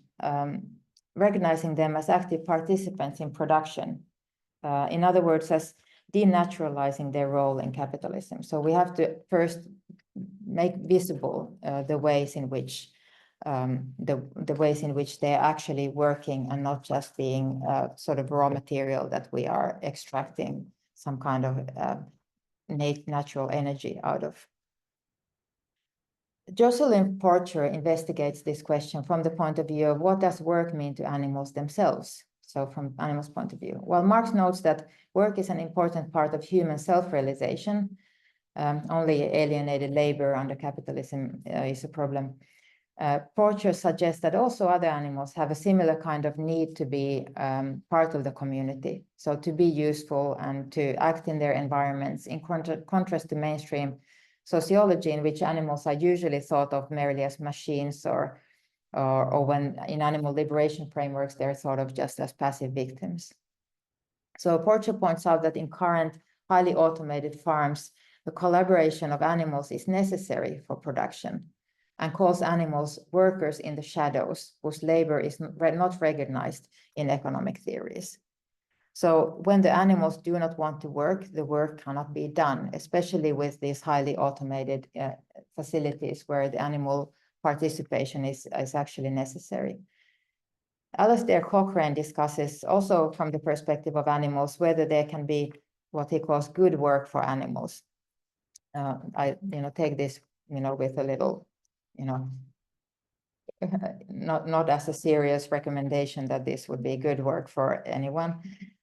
recognizing them as active participants in production. In other words, as denaturalizing their role in capitalism. So we have to first make visible the ways in which they're actually working and not just being sort of raw material that we are extracting some kind of natural energy out of. Jocelyn Porcher investigates this question from the point of view of what does work mean to animals themselves? So from animals' point of view. While Marx notes that work is an important part of human self-realization, only alienated labor under capitalism is a problem. Porcher suggests that also other animals have a similar kind of need to be part of the community. So to be useful and to act in their environments, in contrast to mainstream sociology, in which animals are usually thought of merely as machines or when in animal liberation frameworks, they're thought of just as passive victims. So Porcher points out that in current highly automated farms, the collaboration of animals is necessary for production and calls animals workers in the shadows whose labor is not recognized in economic theories. So when the animals do not want to work, the work cannot be done, especially with these highly automated facilities where the animal participation is actually necessary. Alistair Cochrane discusses also from the perspective of animals whether there can be what he calls good work for animals. I take this with a little not as a serious recommendation that this would be good work for anyone,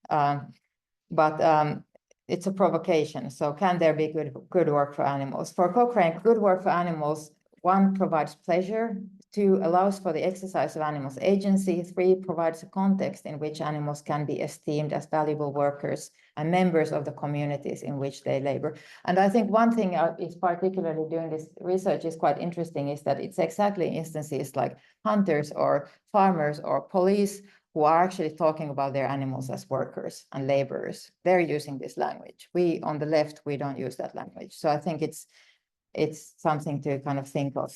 but it's a provocation. So can there be good work for animals? For Cochrane, good work for animals, 1, provides pleasure, 2, allows for the exercise of animals' agency, 3, provides a context in which animals can be esteemed as valuable workers and members of the communities in which they labor. And I think one thing is particularly doing this research is quite interesting is that it's exactly instances like hunters or farmers or police who are actually talking about their animals as workers and laborers. They're using this language. We on the left, we don't use that language. So I think it's something to kind of think of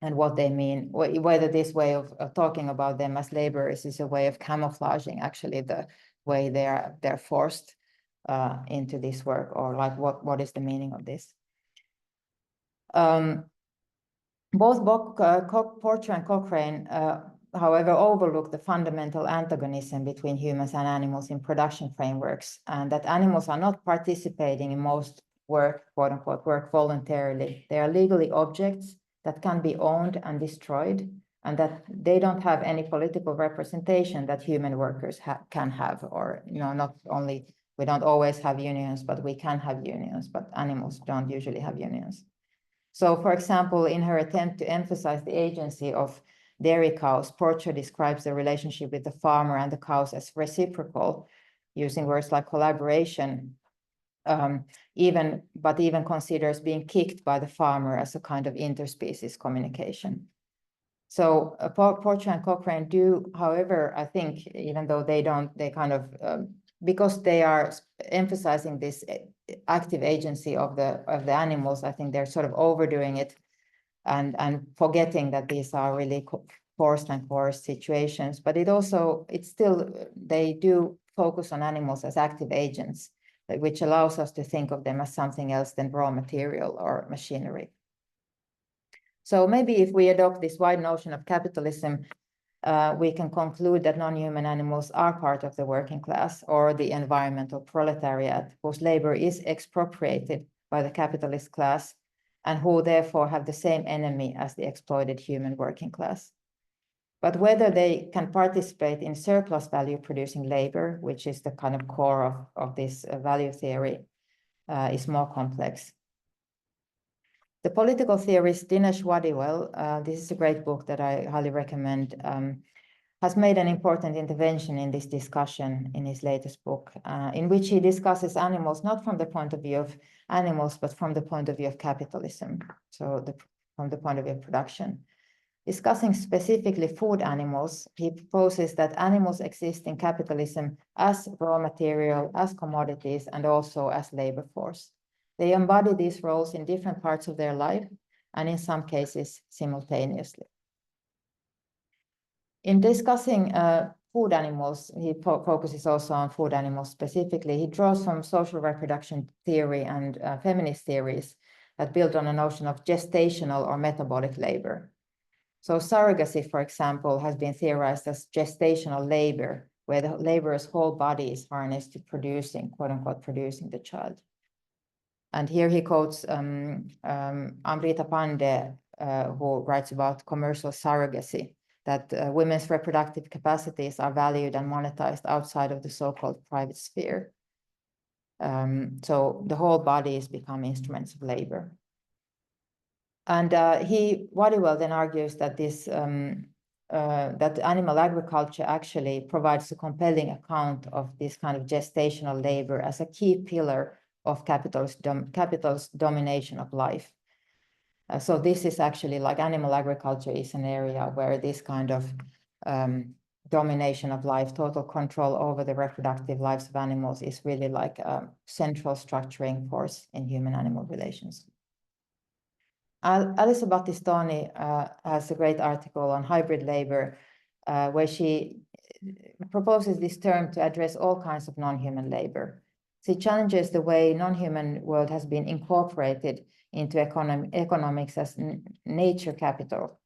and what they mean, whether this way of talking about them as laborers is a way of camouflaging actually the way they're forced into this work, or like what is the meaning of this. Both Porcher and Cochrane, however, overlook the fundamental antagonism between humans and animals in production frameworks, and that animals are not participating in most work, quote unquote, work voluntarily. They are legally objects that can be owned and destroyed, and that they don't have any political representation that human workers can have, or not only, we don't always have unions, but we can have unions, but animals don't usually have unions. So for example, in her attempt to emphasize the agency of dairy cows, Porcher describes the relationship with the farmer and the cows as reciprocal, using words like collaboration, but even considers being kicked by the farmer as a kind of interspecies communication. So Porcher and Cochrane do, however, I think, even though they kind of because they are emphasizing this active agency of the animals, I think they're sort of overdoing it and forgetting that these are really forced and coerced situations. But they do focus on animals as active agents, which allows us to think of them as something else than raw material or machinery. So maybe if we adopt this wide notion of capitalism, we can conclude that non-human animals are part of the working class or the environmental proletariat, whose labor is expropriated by the capitalist class and who therefore have the same enemy as the exploited human working class. But whether they can participate in surplus value producing labor, which is the kind of core of this value theory, is more complex. The political theorist Dinesh Wadiwell, this is a great book that I highly recommend, has made an important intervention in this discussion in his latest book, in which he discusses animals not from the point of view of animals, but from the point of view of capitalism, so from the point of view of production. Discussing specifically food animals, he proposes that animals exist in capitalism as raw material, as commodities, and also as labor force. They embody these roles in different parts of their life, and in some cases simultaneously. In discussing food animals, he focuses also on food animals specifically. He draws from social reproduction theory and feminist theories that build on a notion of gestational or metabolic labor. So surrogacy, for example, has been theorized as gestational labor, where the laborer's whole body is harnessed to producing, quote unquote, producing the child. And here he quotes Amrita Pande, who writes about commercial surrogacy, that women's reproductive capacities are valued and monetized outside of the so-called private sphere. So the whole body has become instruments of labor. And Wadiwell then argues that that animal agriculture actually provides a compelling account of this kind of gestational labor as a key pillar of capitalist domination of life. So this is actually like animal agriculture is an area where this kind of domination of life, total control over the reproductive lives of animals is really like a central structuring force in human-animal relations. Alisa Battistoni has a great article on hybrid labor, where she proposes this term to address all kinds of non-human labor. She challenges the way non-human world has been incorporated into economics as nature capital,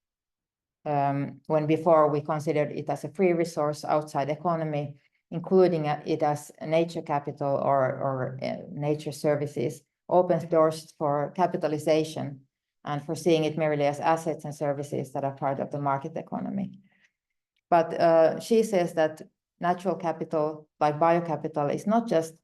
when before we considered it as a free resource outside economy, including it as nature capital or nature services, opens doors for capitalization and for seeing it merely as assets and services that are part of the market economy. But she says that natural capital, like biocapital, is not just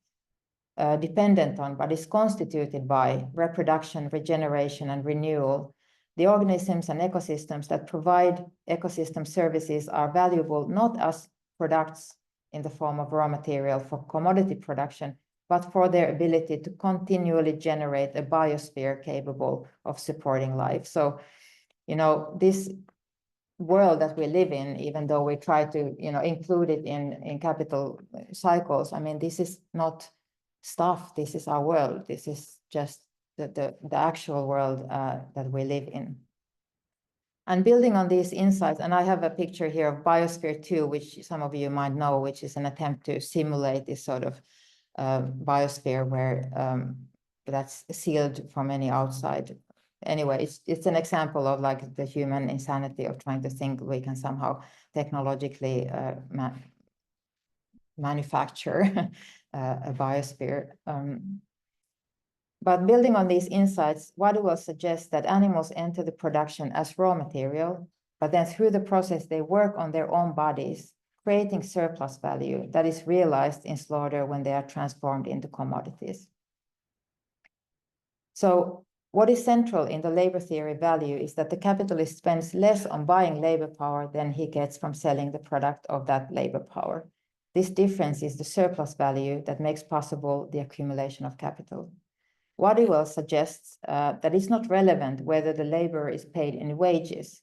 dependent on, but is constituted by reproduction, regeneration, and renewal. The organisms and ecosystems that provide ecosystem services are valuable not as products in the form of raw material for commodity production, but for their ability to continually generate a biosphere capable of supporting life. So, you know, this world that we live in, even though we try to, you know, include it in capital cycles, I mean, this is not stuff, this is our world. This is just the actual world that we live in. And building on these insights, and I have a picture here of Biosphere 2, which some of you might know, which is an attempt to simulate this sort of biosphere where that's sealed from any outside. Anyway, it's an example of like the human insanity of trying to think we can somehow technologically manufacture a biosphere. But building on these insights, Wadiwell suggests that animals enter the production as raw material, but then through the process, they work on their own bodies, creating surplus value that is realized in slaughter when they are transformed into commodities. So what is central in the labor theory value is that the capitalist spends less on buying labor power than he gets from selling the product of that labor power. This difference is the surplus value that makes possible the accumulation of capital. Wadiwell suggests that it's not relevant whether the laborer is paid in wages.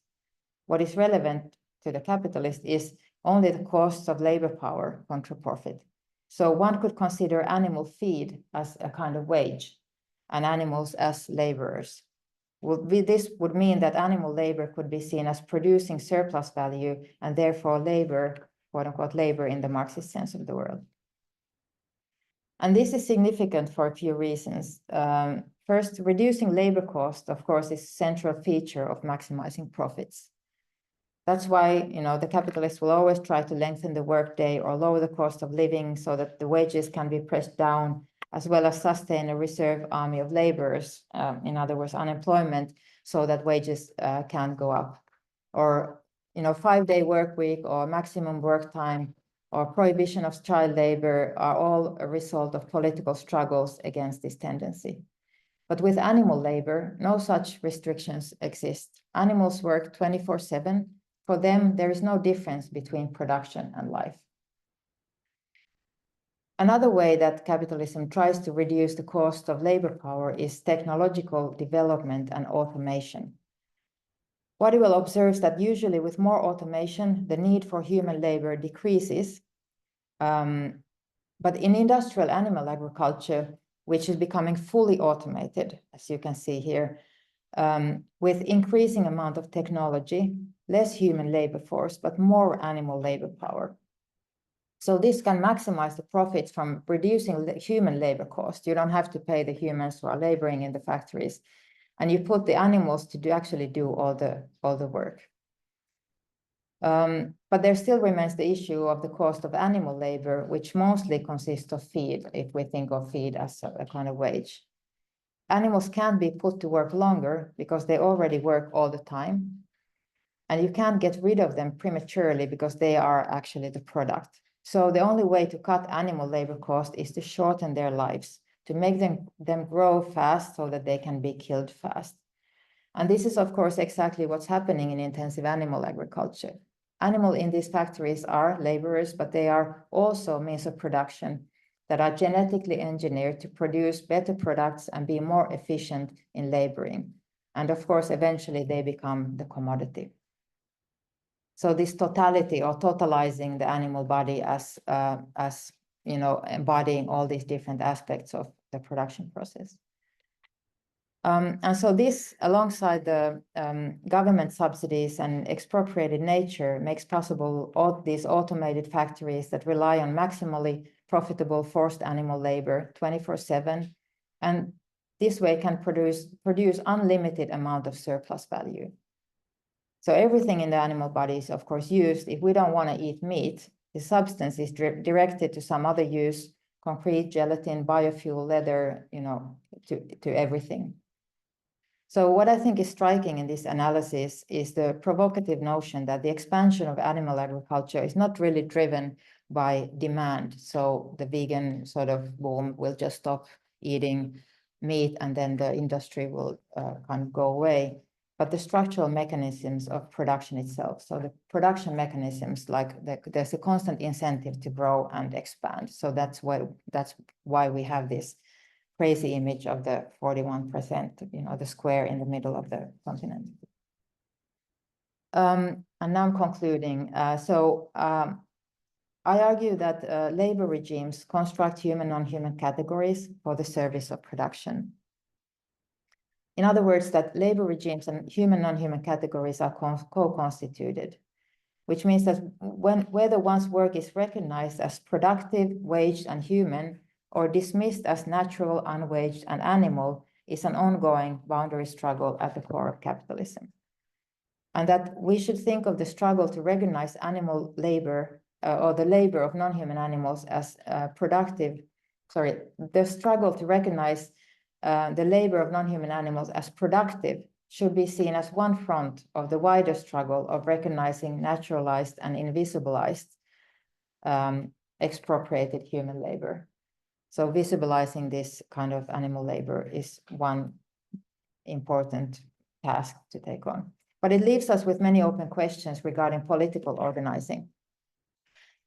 What is relevant to the capitalist is only the costs of labor power contra profit. So one could consider animal feed as a kind of wage and animals as laborers. This would mean that animal labor could be seen as producing surplus value and therefore labor, quote unquote, labor in the Marxist sense of the word. And this is significant for a few reasons. First, reducing labor cost, of course, is a central feature of maximizing profits. That's why, the capitalists will always try to lengthen the workday or lower the cost of living so that the wages can be pressed down, as well as sustain a reserve army of laborers, in other words, unemployment, so that wages can go up. Or, 5-day work week or maximum work time or prohibition of child labor are all a result of political struggles against this tendency. But with animal labor, no such restrictions exist. Animals work 24/7. For them, there is no difference between production and life. Another way that capitalism tries to reduce the cost of labor power is technological development and automation. Waddell observes that usually with more automation, the need for human labor decreases. But in industrial animal agriculture, which is becoming fully automated, as you can see here, with increasing amount of technology, less human labor force, but more animal labor power. So this can maximize the profits from reducing the human labor cost. You don't have to pay the humans who are laboring in the factories, and you put the animals to actually do all the work. But there still remains the issue of the cost of animal labor, which mostly consists of feed, if we think of feed as a kind of wage. Animals can't be put to work longer because they already work all the time. And you can't get rid of them prematurely because they are actually the product. So the only way to cut animal labor cost is to shorten their lives, to make them grow fast so that they can be killed fast. And this is, of course, exactly what's happening in intensive animal agriculture. Animals in these factories are laborers, but they are also means of production that are genetically engineered to produce better products and be more efficient in laboring. And of course, eventually they become the commodity. So this totality or totalizing the animal body as embodying all these different aspects of the production process. And so this, alongside the government subsidies and expropriated nature, makes possible all these automated factories that rely on maximally profitable forced animal labor 24/7, and this way can produce unlimited amount of surplus value. So everything in the animal body is, of course, used. If we don't want to eat meat, the substance is directed to some other use, concrete, gelatin, biofuel, leather, to everything. So what I think is striking in this analysis is the provocative notion that the expansion of animal agriculture is not really driven by demand. So the vegan sort of boom will just stop eating meat and then the industry will kind of go away. But the structural mechanisms of production itself. So the production mechanisms, there's a constant incentive to grow and expand. So that's why we have this crazy image of the 41%, the square in the middle of the continent. And now I'm concluding. I argue that labor regimes construct human, non-human categories for the service of production. In other words, that labor regimes and human, non-human categories are co-constituted, which means that whether one's work is recognized as productive, waged, and human, or dismissed as natural, unwaged, and animal, is an ongoing boundary struggle at the core of capitalism. And that we should think of the struggle to recognize animal labor or the labor of non-human animals as the struggle to recognize the labor of non-human animals as productive should be seen as one front of the wider struggle of recognizing naturalized and invisibilized expropriated human labor. So visibilizing this kind of animal labor is one important task to take on. But it leaves us with many open questions regarding political organizing.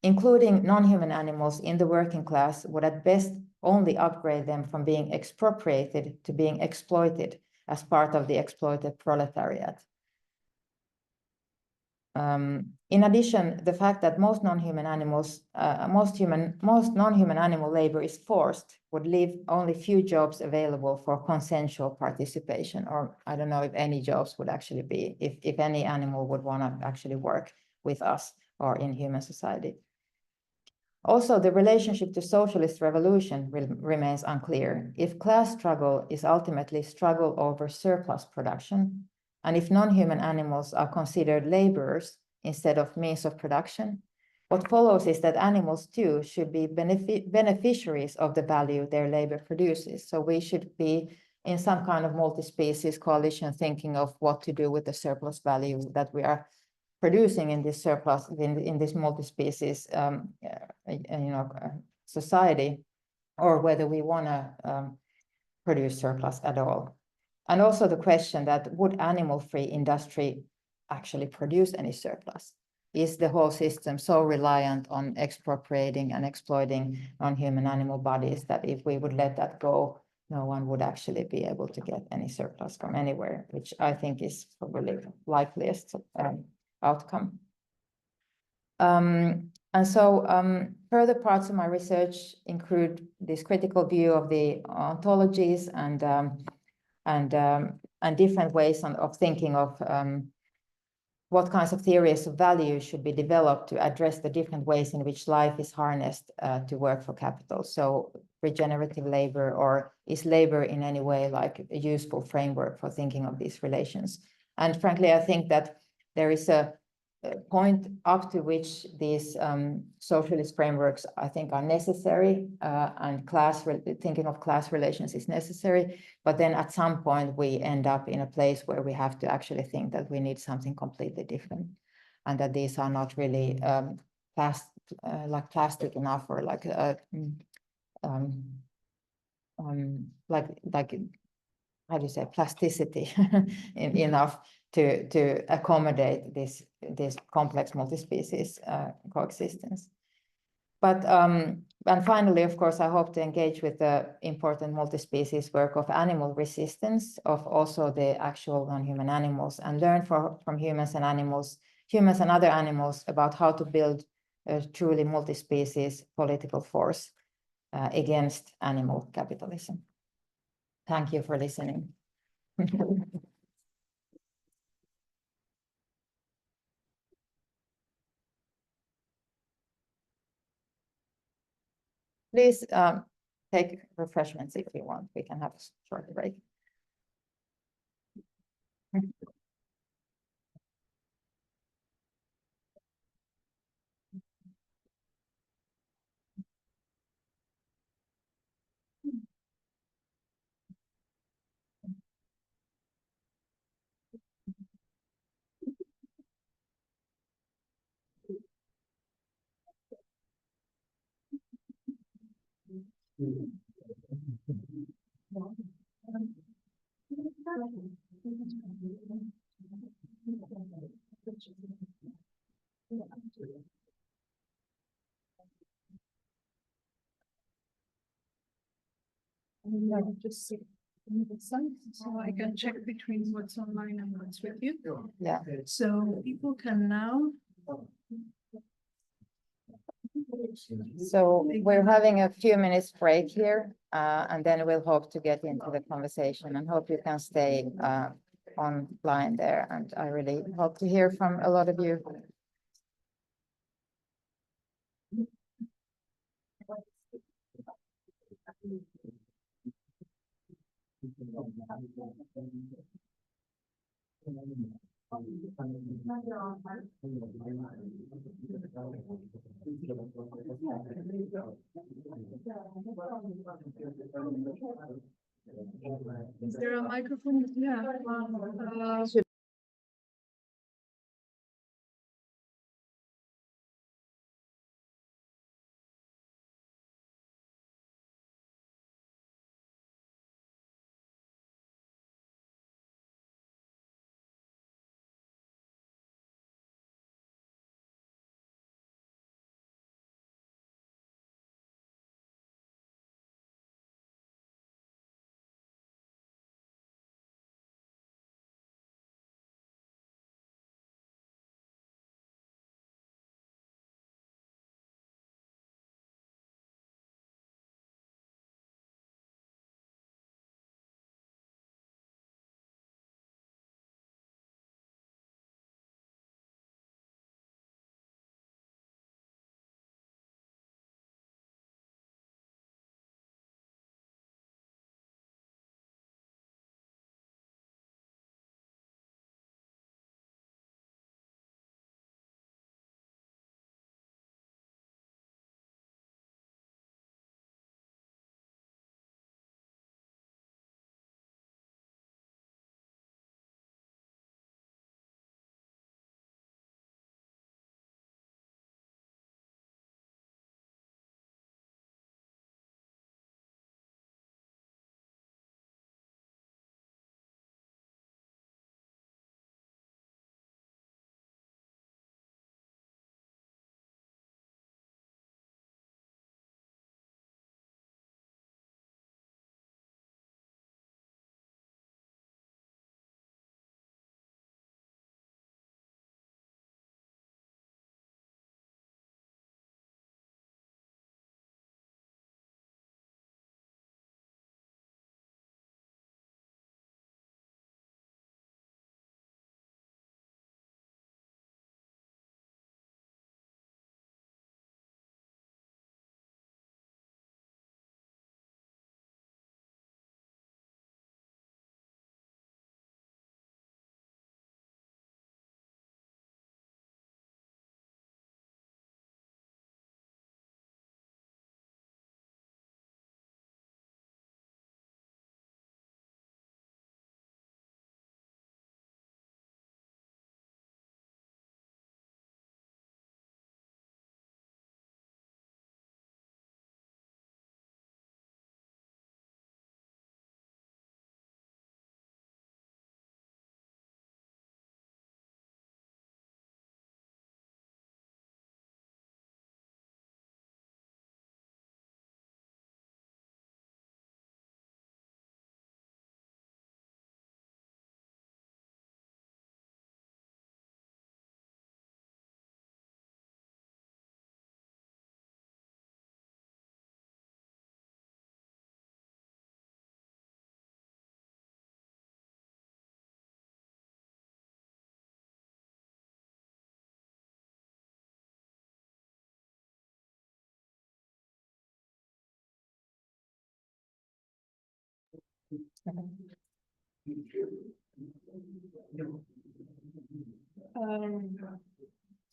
Including non-human animals in the working class would at best only upgrade them from being expropriated to being exploited as part of the exploited proletariat. In addition, the fact that most non-human animals, most non-human animal labor is forced would leave only few jobs available for consensual participation, or I don't know if any jobs would actually be, if any animal would want to actually work with us or in human society. Also, the relationship to socialist revolution remains unclear. If class struggle is ultimately struggle over surplus production, and if non-human animals are considered laborers instead of means of production, what follows is that animals too should be beneficiaries of the value their labor produces. So we should be in some kind of multi-species coalition thinking of what to do with the surplus value that we are producing in this surplus, in this multi-species society, or whether we want to produce surplus at all. And also the question that would animal-free industry actually produce any surplus? Is the whole system so reliant on expropriating and exploiting non-human animal bodies that if we would let that go, no one would actually be able to get any surplus from anywhere, which I think is probably the likeliest outcome. And so further parts of my research include this critical view of the ontologies and different ways of thinking of what kinds of theories of value should be developed to address the different ways in which life is harnessed to work for capital. So regenerative labor, or is labor in any way like a useful framework for thinking of these relations? And frankly, I think that there is a point up to which these socialist frameworks, I think, are necessary, and thinking of class relations is necessary. But then at some point we end up in a place where we have to actually think that we need something completely different, and that these are not really plastic enough, or like how do you say, plasticity enough to accommodate this complex multi-species coexistence. But and finally, of course, I hope to engage with the important multi-species work of animal resistance, of also the actual non-human animals, and learn from humans and other animals about how to build a truly multi-species political force against animal capitalism. Thank you for listening. Please take refreshments if you want. We can have a short break. Just see the site so I can check between what's online and what's with you. Yeah. So people can now. So we're having a few minutes break here, and then we'll hope to get into the conversation, and hope you can stay online there. And I really hope to hear from a lot of you. Is there a microphone? Yeah.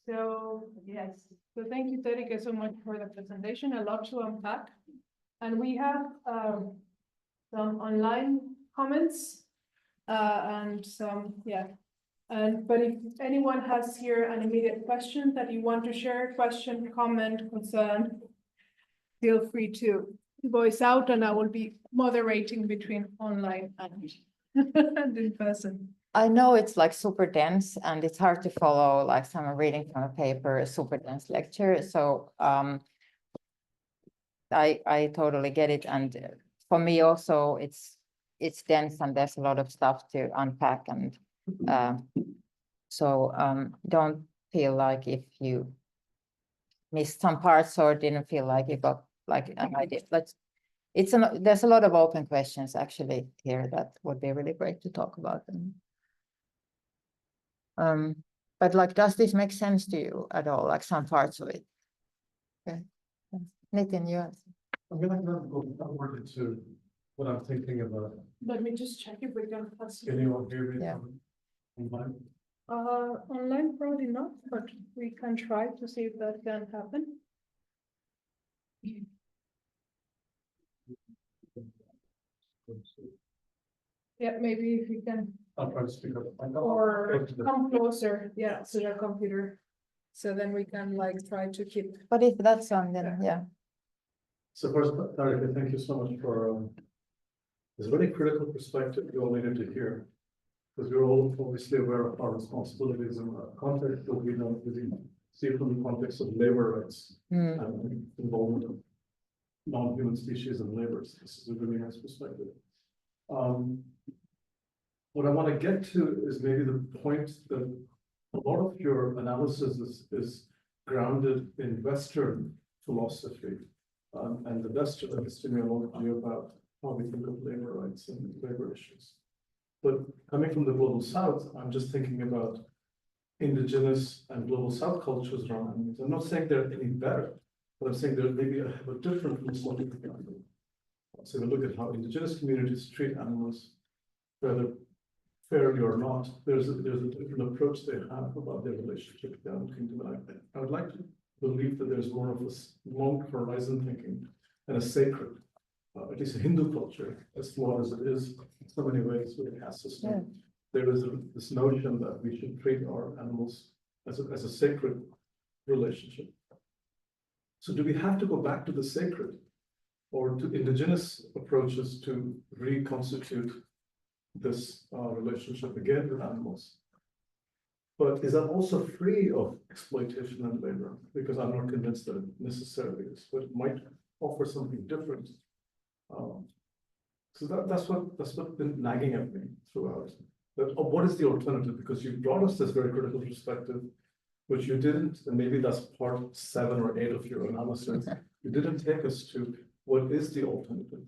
So yes, so thank you, Terike, so much for the presentation. A lot to unpack, and we have some online comments and some but if anyone has here an immediate question that you want to share, question, comment, concern, feel free to voice out, and I will be moderating between online and and in person. I know it's like super dense and it's hard to follow, like someone reading from a paper, a super dense lecture. So I totally get it. And for me also, it's dense and there's a lot of stuff to unpack. And don't feel like if you missed some parts or didn't feel like you got like an idea. There's a lot of open questions actually here that would be really great to talk about. But like, does this make sense to you at all? Like some parts of it? Okay. Nitin, you answer. I'm gonna go forward to what I'm thinking about. Let me just check if we can pass. Can you all hear me? Yeah. Online? Online probably not, but we can try to see if that can happen. Yeah, maybe if you can. I'll try to speak up. Or come closer, yeah, to your computer. So then we can like try to keep. But if that's on, then yeah. So first, Terike, thank you so much for this very critical perspective you all needed to hear. Because we're all obviously aware of our responsibilities in the context, but we don't really see it from the context of labor rights and involvement of non-human species and labor. So this is a really nice perspective. What I want to get to is maybe the point that a lot of your analysis is grounded in Western philosophy and the Western epistemology about how we think of labor rights and labor issues. But coming from the global South, I'm just thinking about indigenous and global South cultures around animals. I'm not saying they're any better, but I'm saying they're maybe have a different philosophical grounding. So we look at how indigenous communities treat animals, whether fairly or not, there's a different approach they have about their relationship with the animal kingdom. And I would like to believe that there's more of a long horizon thinking and a sacred, at least a Hindu culture, as flawed as it is in so many ways with the caste system. Yeah. There is this notion that we should treat our animals as a sacred relationship. So do we have to go back to the sacred or to indigenous approaches to reconstitute this relationship again with animals? But is that also free of exploitation and labor? Because I'm not convinced that it necessarily is, but it might offer something different. So that's what's been nagging at me throughout. That what is the alternative? Because you brought us this very critical perspective, which you didn't, and maybe that's part 7 or 8 of your analysis. You didn't take us to what is the alternative?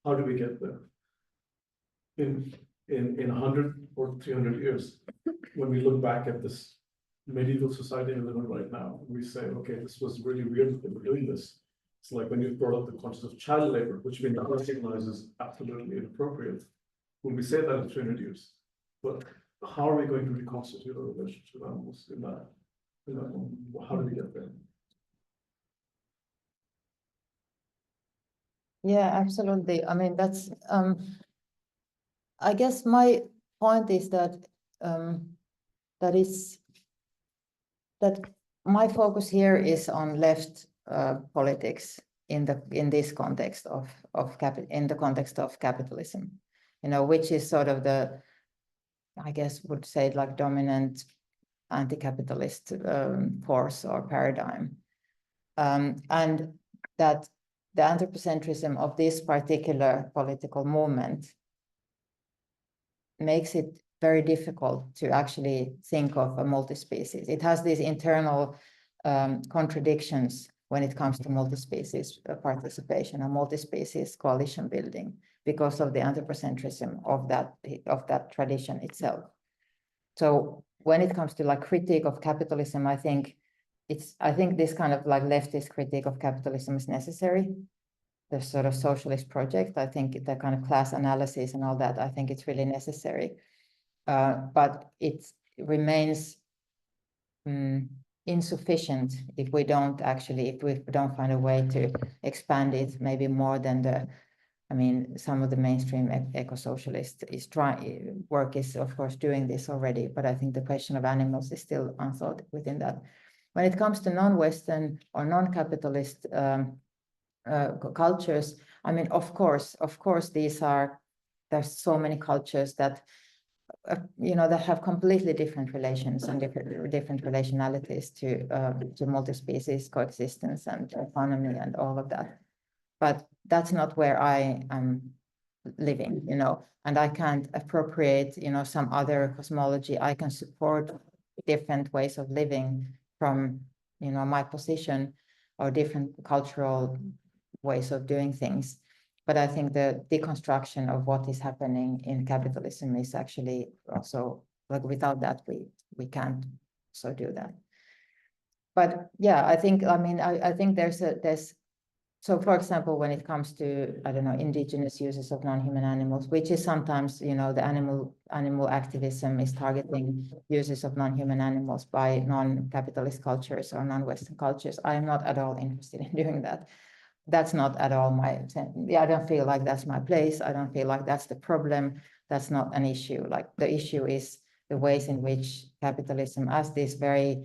How do we get there? In 100 or 300 years, when we look back at this medieval society we live in right now, we say, okay, this was really weird that we're doing this. It's like when you brought up the concept of child labor, which we now recognize as absolutely inappropriate. When we say that in 300 years, but how are we going to reconstitute our relationship with animals in that moment? How do we get there? Yeah, absolutely. I mean, that's I guess my point is that that my focus here is on left politics in this context of capitalism, you know, which is sort of the, I guess would say like dominant anti-capitalist force or paradigm, and that the anthropocentrism of this particular political movement makes it very difficult to actually think of a multi-species. It has these internal contradictions when it comes to multi-species participation or multi-species coalition building because of the anthropocentrism of that tradition itself. So when it comes to like critique of capitalism, I think this kind of like leftist critique of capitalism is necessary. the sort of socialist project. I think the kind of class analysis and all that, I think it's really necessary. But it remains insufficient if we don't find a way to expand it maybe more than some of the mainstream eco-socialist work is of course doing this already, but I think the question of animals is still unthought within that. When it comes to non-Western or non-capitalist cultures, of course, there's so many cultures that that have completely different relations and different relationalities to multi-species coexistence and autonomy and all of that. But that's not where I am living, and I can't appropriate, some other cosmology. I can support different ways of living from, my position, or different cultural ways of doing things. But I think the deconstruction of what is happening in capitalism is actually also, like, without that, we can't so do that. But yeah, I think, I think there's so, for example, when it comes to, I don't know, indigenous uses of non-human animals, which is sometimes, the animal activism is targeting uses of non-human animals by non-capitalist cultures or non-Western cultures. I am not at all interested in doing that. That's not at all I don't feel like that's my place. I don't feel like that's the problem. That's not an issue. Like, the issue is the ways in which capitalism, as this very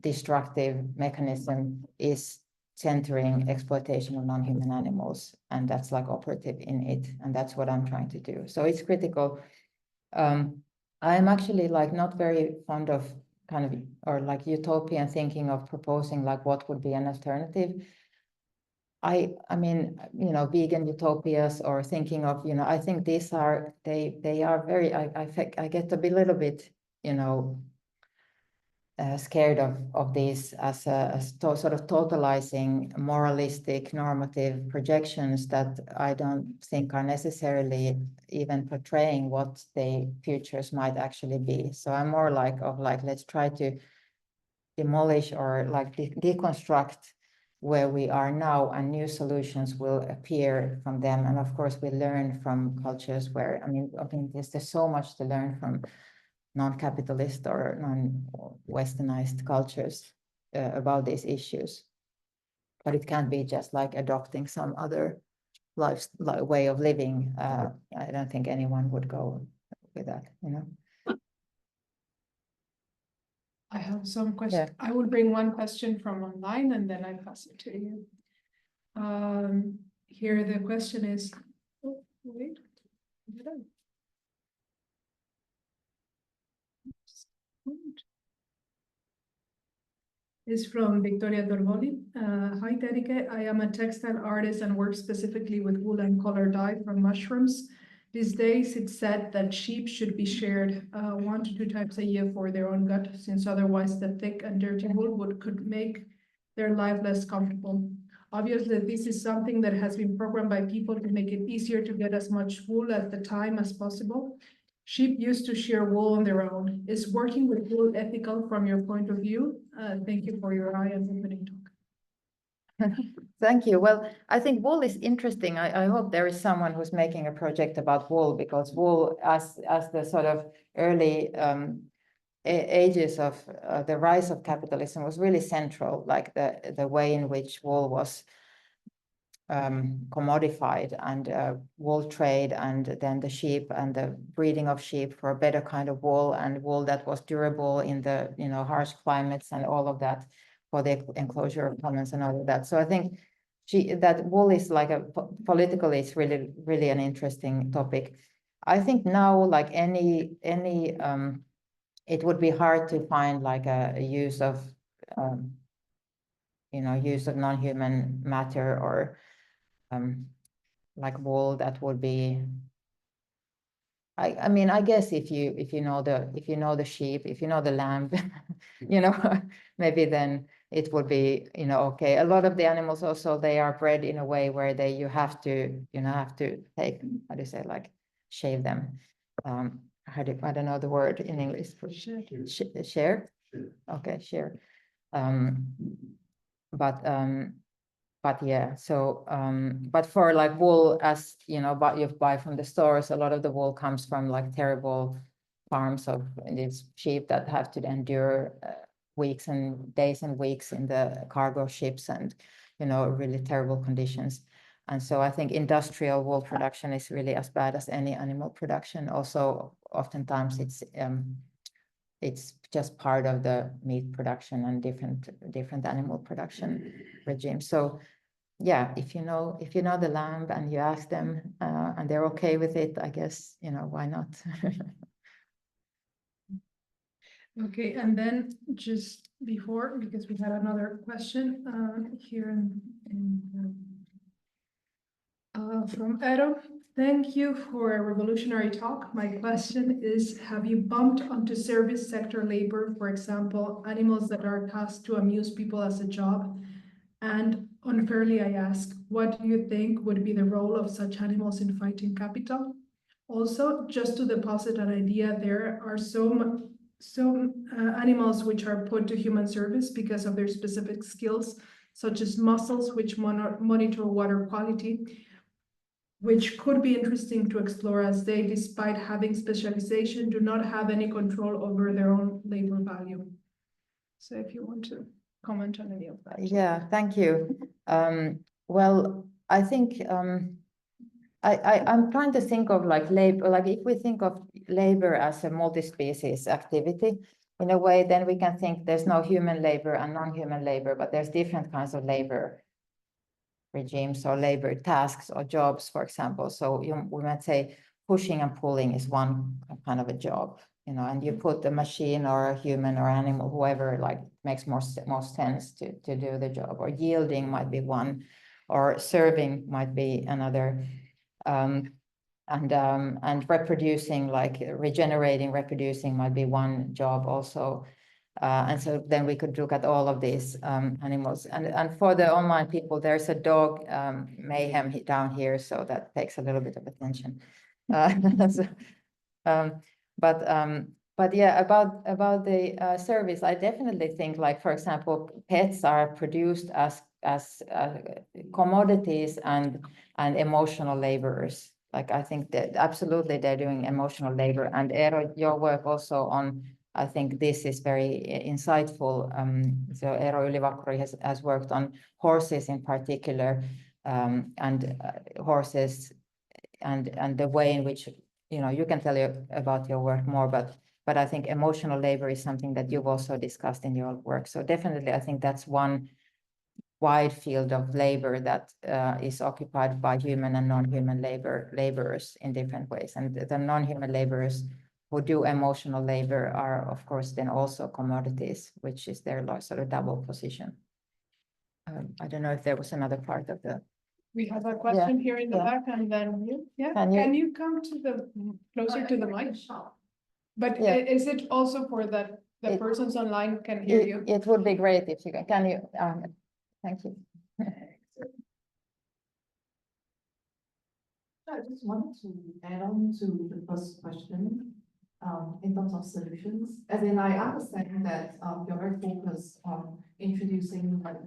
destructive mechanism, is centering exploitation of non-human animals, and that's like operative in it, and that's what I'm trying to do. So it's critical. I am actually like not very fond of kind of, or like utopian thinking of proposing like what would be an alternative. I mean, vegan utopias, or thinking of, I think these are, they are very, I get a little bit, scared of these as sort of totalizing moralistic normative projections that I don't think are necessarily even portraying what the futures might actually be. So I'm more like let's try to demolish or like deconstruct where we are now, and new solutions will appear from them. And of course, we learn from cultures where, I think there's so much to learn from non-capitalist or non-Westernized cultures about these issues. But it can't be just like adopting some other way of living. I don't think anyone would go with that, I have some questions. Yeah. I will bring one question from online and then I pass it to you. Here the question is, oh, wait. Is from Victoria Dorvoli. Hi, Terike. I am a textile artist and work specifically with wool and color dye from mushrooms. These days, it's said that sheep should be shared 1 to 2 times a year for their own gut, since otherwise the thick and dirty wool could make their life less comfortable. Obviously, this is something that has been programmed by people to make it easier to get as much wool at the time as possible. Sheep used to shear wool on their own. Is working with wool ethical from your point of view? Thank you for your eye and opening talk. Thank you. Well, I think wool is interesting. I hope there is someone who's making a project about wool, because wool, as the sort of early ages of the rise of capitalism, was really central, like the way in which wool was commodified, and wool trade, and then the sheep and the breeding of sheep for a better kind of wool, and wool that was durable in the harsh climates and all of that, for the enclosure of commons and all of that. So I think that wool is like politically, it's really, really an interesting topic. I think now, like any it would be hard to find like a use of use of non-human matter, or like wool that would be, I mean, I guess if you know the sheep, if you know the lamb, maybe then it would be, okay. A lot of the animals also, they are bred in a way where you have to take, how do you say, like, shave them. I don't know the word in English for share. Okay, share. But but yeah, so but for like wool, as you know, but you buy from the stores, a lot of the wool comes from like terrible farms of these sheep that have to endure weeks and days and weeks in the cargo ships, and you know, really terrible conditions. And so I think industrial wool production is really as bad as any animal production. Also, oftentimes it's just part of the meat production and different animal production regimes. So yeah, if you know the lamb and you ask them and they're okay with it, I guess, you know, why not? Okay, and then just before, because we had another question here from Edo. Thank you for a revolutionary talk. My question is, have you bumped onto service sector labor, for example, animals that are tasked to amuse people as a job? And unfairly, I ask, what do you think would be the role of such animals in fighting capital? Also, just to deposit an idea, there are some animals which are put to human service because of their specific skills, such as mussels, which monitor water quality, which could be interesting to explore, as they, despite having specialization, do not have any control over their own labor value. So if you want to comment on any of that. Yeah, thank you. Well, I think I'm trying to think of like labor, like if we think of labor as a multi-species activity, in a way, then we can think there's no human labor and non-human labor, but there's different kinds of labor regimes or labor tasks or jobs, for example. So we might say pushing and pulling is one kind of a job, you know, and you put a machine or a human or animal, whoever like makes most sense to do the job, or yielding might be one, or serving might be another, and reproducing, like reproducing might be one job also. And so then we could look at all of these animals. And for the online people, there's a dog mayhem down here, so that takes a little bit of attention. But yeah, about the service, I definitely think, like, for example, pets are produced as commodities and emotional laborers. Like, I think that absolutely they're doing emotional labor. And Eero, your work also on, I think this is very insightful. So Eero Ylivakuri has worked on horses in particular, and horses and the way in which, you know, you can tell you about your work more, but I think emotional labor is something that you've also discussed in your work. So definitely, I think that's one wide field of labor that is occupied by human and non-human laborers in different ways. And the non-human laborers who do emotional labor are, of course, then also commodities, which is their sort of double position. I don't know if there was another part of the. We have a question here in the back, and then you. Yeah, can you come to the closer to the mic? But is it also for that the persons online can hear you? It would be great if you can. Can you? Thank you. I just wanted to add on to the first question in terms of solutions. As in, I understand that you're very focused on introducing like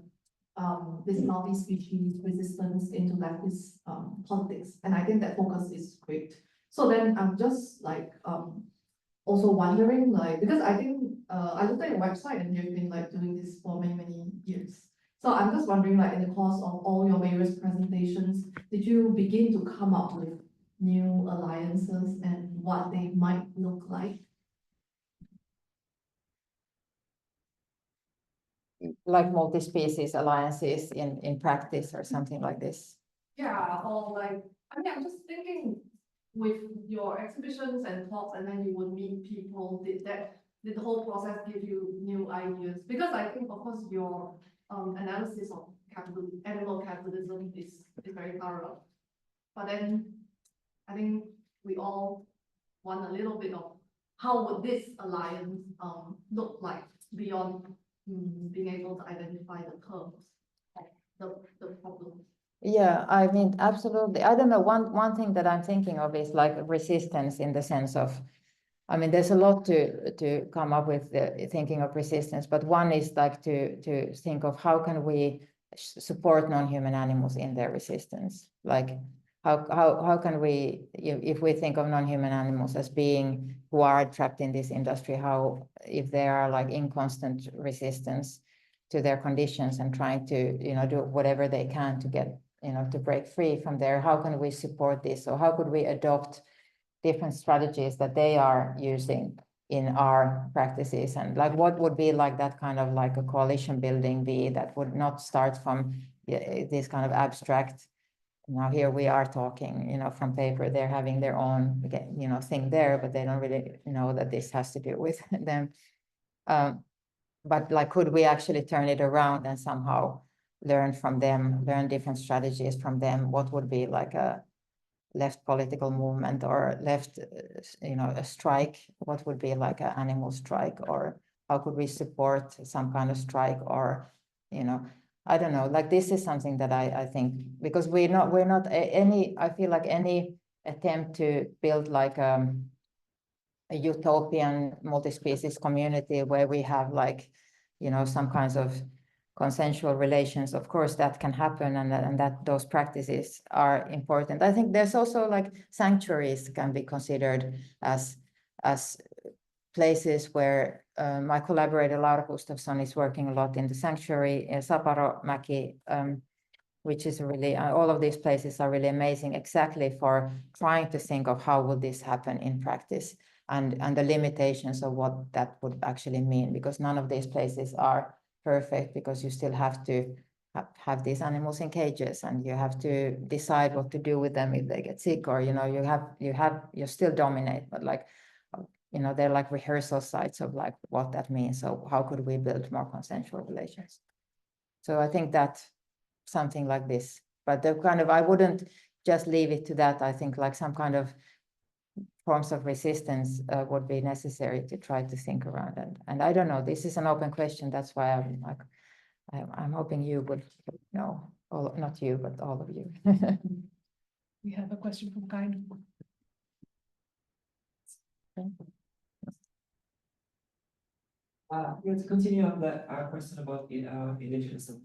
this multi-species resistance into leftist politics, and I think that focus is great. So then I'm just like also wondering, like, because I think I looked at your website and you've been like doing this for many years. So I'm just wondering, like, in the course of all your various presentations, did you begin to come up with new alliances and what they might look like? Like multi-species alliances in practice or something like this? Yeah, or like, I mean, I'm just thinking with your exhibitions and talks, and then you would meet people, did the whole process give you new ideas? Because I think, of course, your analysis of animal capitalism is very thorough. But then I think we all want a little bit of how would this alliance look like beyond being able to identify the terms of the problem. Yeah, I mean, absolutely. I don't know. One thing that I'm thinking of is like resistance, in the sense of, I mean, there's a lot to come up with thinking of resistance, but one is like to think of how can we support non-human animals in their resistance. Like how can we, if we think of non-human animals as being who are trapped in this industry, how, if they are like in constant resistance to their conditions and trying to, you know, do whatever they can to get, you know, to break free from there, how can we support this? So how could we adopt different strategies that they are using in our practices, and like what would be like that kind of like a coalition building be that would not start from this kind of abstract, now here we are talking, you know, from paper, they're having their own, you know, thing there, but they don't really know that this has to do with them. But like, could we actually turn it around and somehow learn from them, learn different strategies from them? What would be like a left political movement or left, you know, a strike? What would be like an animal strike? Or how could we support some kind of strike? Or, you know, I don't know, like this is something that I think, because we're not any, I feel like any attempt to build like a utopian multi-species community where we have like, you know, some kinds of consensual relations, of course that can happen, and that those practices are important. I think there's also like sanctuaries can be considered as places where my collaborator Laura Gustafsson is working a lot in the sanctuary in Saparomäki, which is really, all of these places are really amazing exactly for trying to think of how will this happen in practice, and the limitations of what that would actually mean, because none of these places are perfect, because you still have to have these animals in cages, and you have to decide what to do with them if they get sick, or, you know, you still dominate, but like, you know, they're like rehearsal sites of like what that means. So how could we build more consensual relations? So I think that something like this, but the kind of, I wouldn't just leave it to that. I think like some kind of forms of resistance would be necessary to try to think around. And I don't know, this is an open question. That's why I'm like, I'm hoping you would know, all, not you, but all of you. We have a question from Kain. Yeah, to continue on the question about indigenous and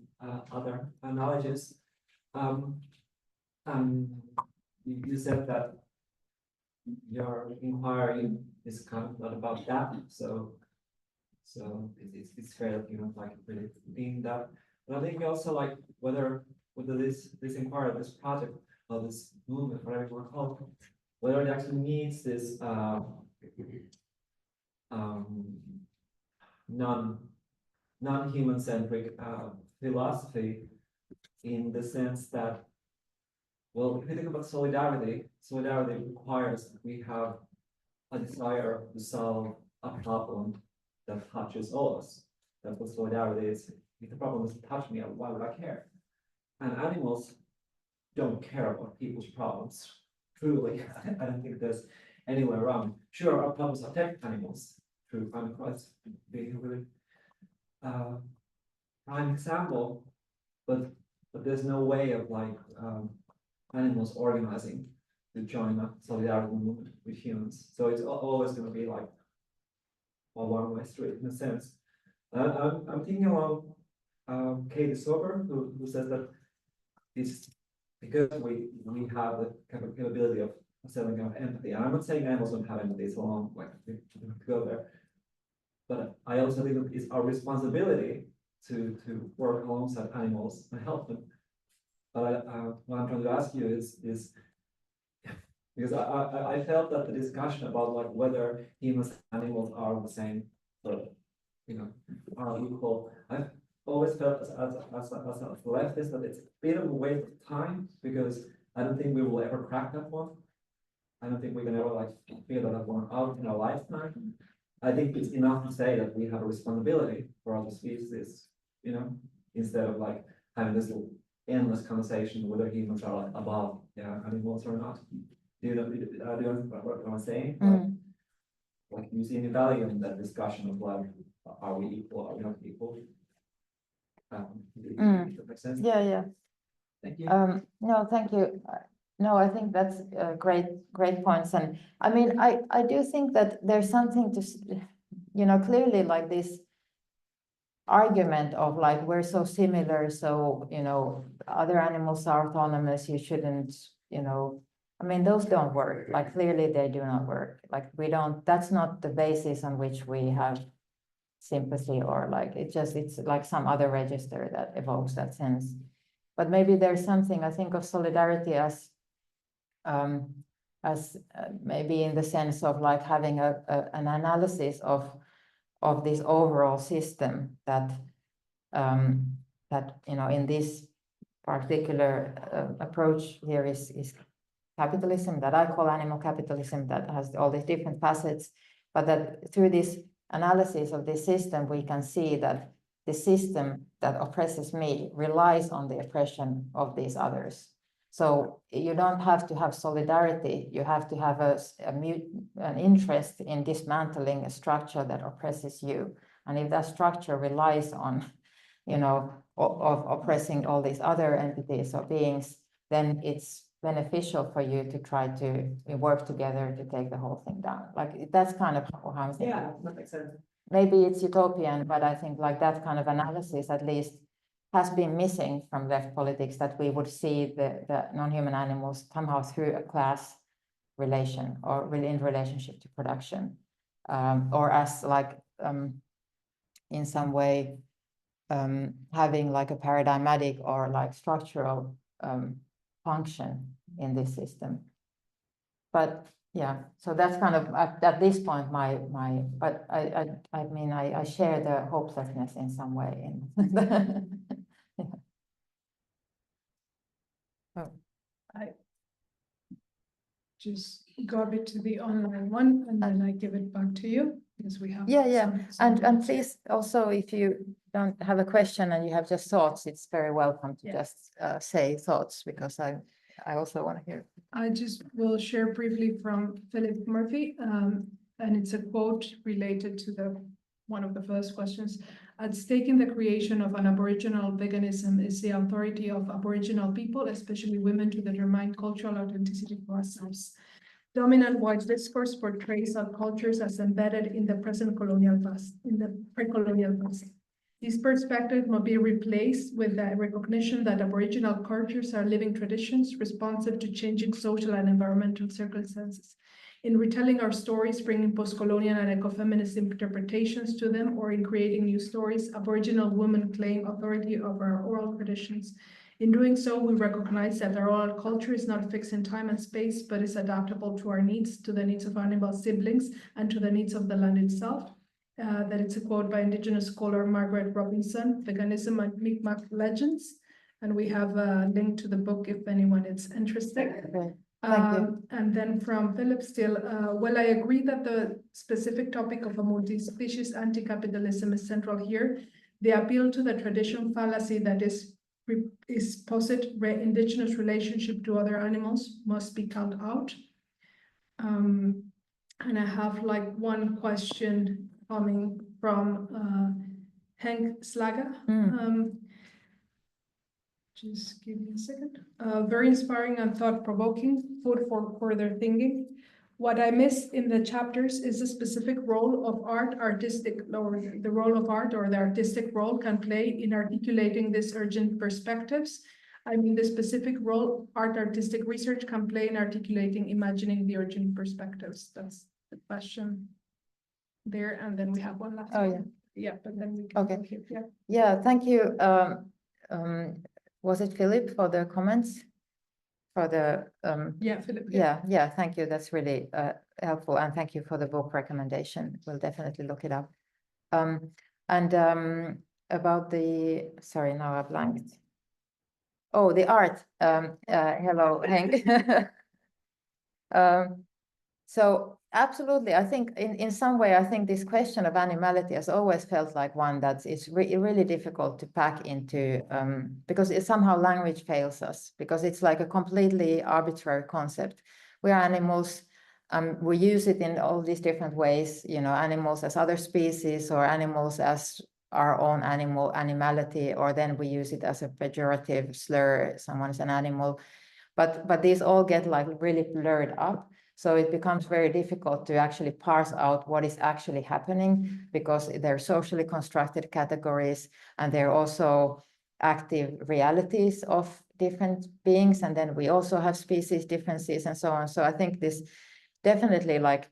other knowledges, you said that your inquiry is kind of not about that, so it's fair that you're not like really being that. But I think also like whether this inquiry, this project, or this movement, whatever you want to call it, whether it actually needs this non-human centric philosophy, in the sense that, well, if you think about solidarity requires that we have a desire to solve a problem that touches all of us. That's what solidarity is. If the problem doesn't touch me, why would I care? And animals don't care about people's problems. Truly, I don't think there's anywhere around. Sure, our problems affect animals. True, climate crisis being a really prime example, but there's no way of like animals organizing to join a solidarity movement with humans. So it's always going to be like a one-way street in a sense. I'm thinking about Katie Sober, who says that it's because we have the capability of selling kind of empathy. And I'm not saying animals don't have empathy, so long, like to go there. But I also think it's our responsibility to work alongside animals and help them. But what I'm trying to ask you is because I felt that the discussion about like whether humans and animals are the same, or you know, are equal, I've always felt as a leftist that it's a bit of a waste of time, because I don't think we will ever crack that one. I don't think we can ever like figure that one out in our lifetime. I think it's enough to say that we have a responsibility for other species, you know, instead of like having this endless conversation whether humans are above animals or not. Do you know what I'm saying? Like you see any value in that discussion of like, are we equal, are we not equal? Does that make sense? Yeah. Thank you. No, thank you. No, I think that's great points. And I mean, I do think that there's something to, you know, clearly like this argument of like, we're so similar, so, you know, other animals are autonomous, you shouldn't, you know, I mean, those don't work. Like, clearly they do not work. Like, we don't, that's not the basis on which we have sympathy, or like, it's like some other register that evokes that sense. But maybe there's something, I think of solidarity as maybe in the sense of like having an analysis of this overall system that you know, in this particular approach here is capitalism, that I call animal capitalism, that has all these different facets, but that through this analysis of this system, we can see that the system that oppresses me relies on the oppression of these others. So you don't have to have solidarity, you have to have an interest in dismantling a structure that oppresses you. And if that structure relies on, you know, of oppressing all these other entities or beings, then it's beneficial for you to try to work together to take the whole thing down. Like, that's kind of how I'm thinking. Yeah, that makes sense. Maybe it's utopian, but I think like that kind of analysis at least has been missing from left politics, that we would see the non-human animals somehow through a class relation, or really in relationship to production, or as like in some way having like a paradigmatic or like structural function in this system. But yeah, so that's kind of at this point but I mean, I share the hopelessness in some way. Yeah. Oh. I just got it to the online one, and then I give it back to you, because we have Yeah. some And please also, if you don't have a question and you have just thoughts, it's very welcome to just say thoughts, because I also want to hear. I just will share briefly from Philip Murphy, and it's a quote related to one of the first questions. At stake in the creation of an Aboriginal veganism is the authority of Aboriginal people, especially women, to determine cultural authenticity for ourselves. Dominant white discourse portrays our cultures as embedded in the present colonial past, in the pre-colonial past. These perspectives must be replaced with the recognition that Aboriginal cultures are living traditions responsive to changing social and environmental circumstances. In retelling our stories, bringing post-colonial and ecofeminist interpretations to them, or in creating new stories, Aboriginal women claim authority over our oral traditions. In doing so, we recognize that our oral culture is not fixed in time and space, but is adaptable to our needs, to the needs of animal siblings, and to the needs of the land itself. That it's a quote by Indigenous scholar Margaret Robinson, Veganism and Mi'kmaq Legends. And we have a link to the book if anyone is interested. Okay. Thank you. And then from Philip still, well, I agree that the specific topic of a multi-species anti-capitalism is central here. The appeal to the tradition fallacy that is posit indigenous relationship to other animals must be called out. And I have like one question coming from Henk Slager. Just give me a second. Very inspiring and thought-provoking, food for further thinking. What I miss in the chapters is the specific role of art, the role of art or the artistic role can play in articulating these urgent perspectives. I mean, the specific role artistic research can play in articulating, imagining the urgent perspectives. That's the question there. And then we have one last one. Yeah, but then we can go here. Yeah, thank you. Was it Philip for the comments? For the yeah, Philip. Yeah, thank you. That's really helpful, and thank you for the book recommendation. We'll definitely look it up. And about the, sorry, now I blanked. Oh, the art. Hello, Hank. So absolutely, I think in some way, I think this question of animality has always felt like one that is really difficult to pack into, because somehow language fails us, because it's like a completely arbitrary concept. We are animals, we use it in all these different ways, you know, animals as other species, or animals as our own animality, or then we use it as a pejorative slur, someone's an animal. But these all get like really blurred up. So it becomes very difficult to actually parse out what is actually happening, because they're socially constructed categories, and they're also active realities of different beings. And then we also have species differences and so on. So I think this definitely, like,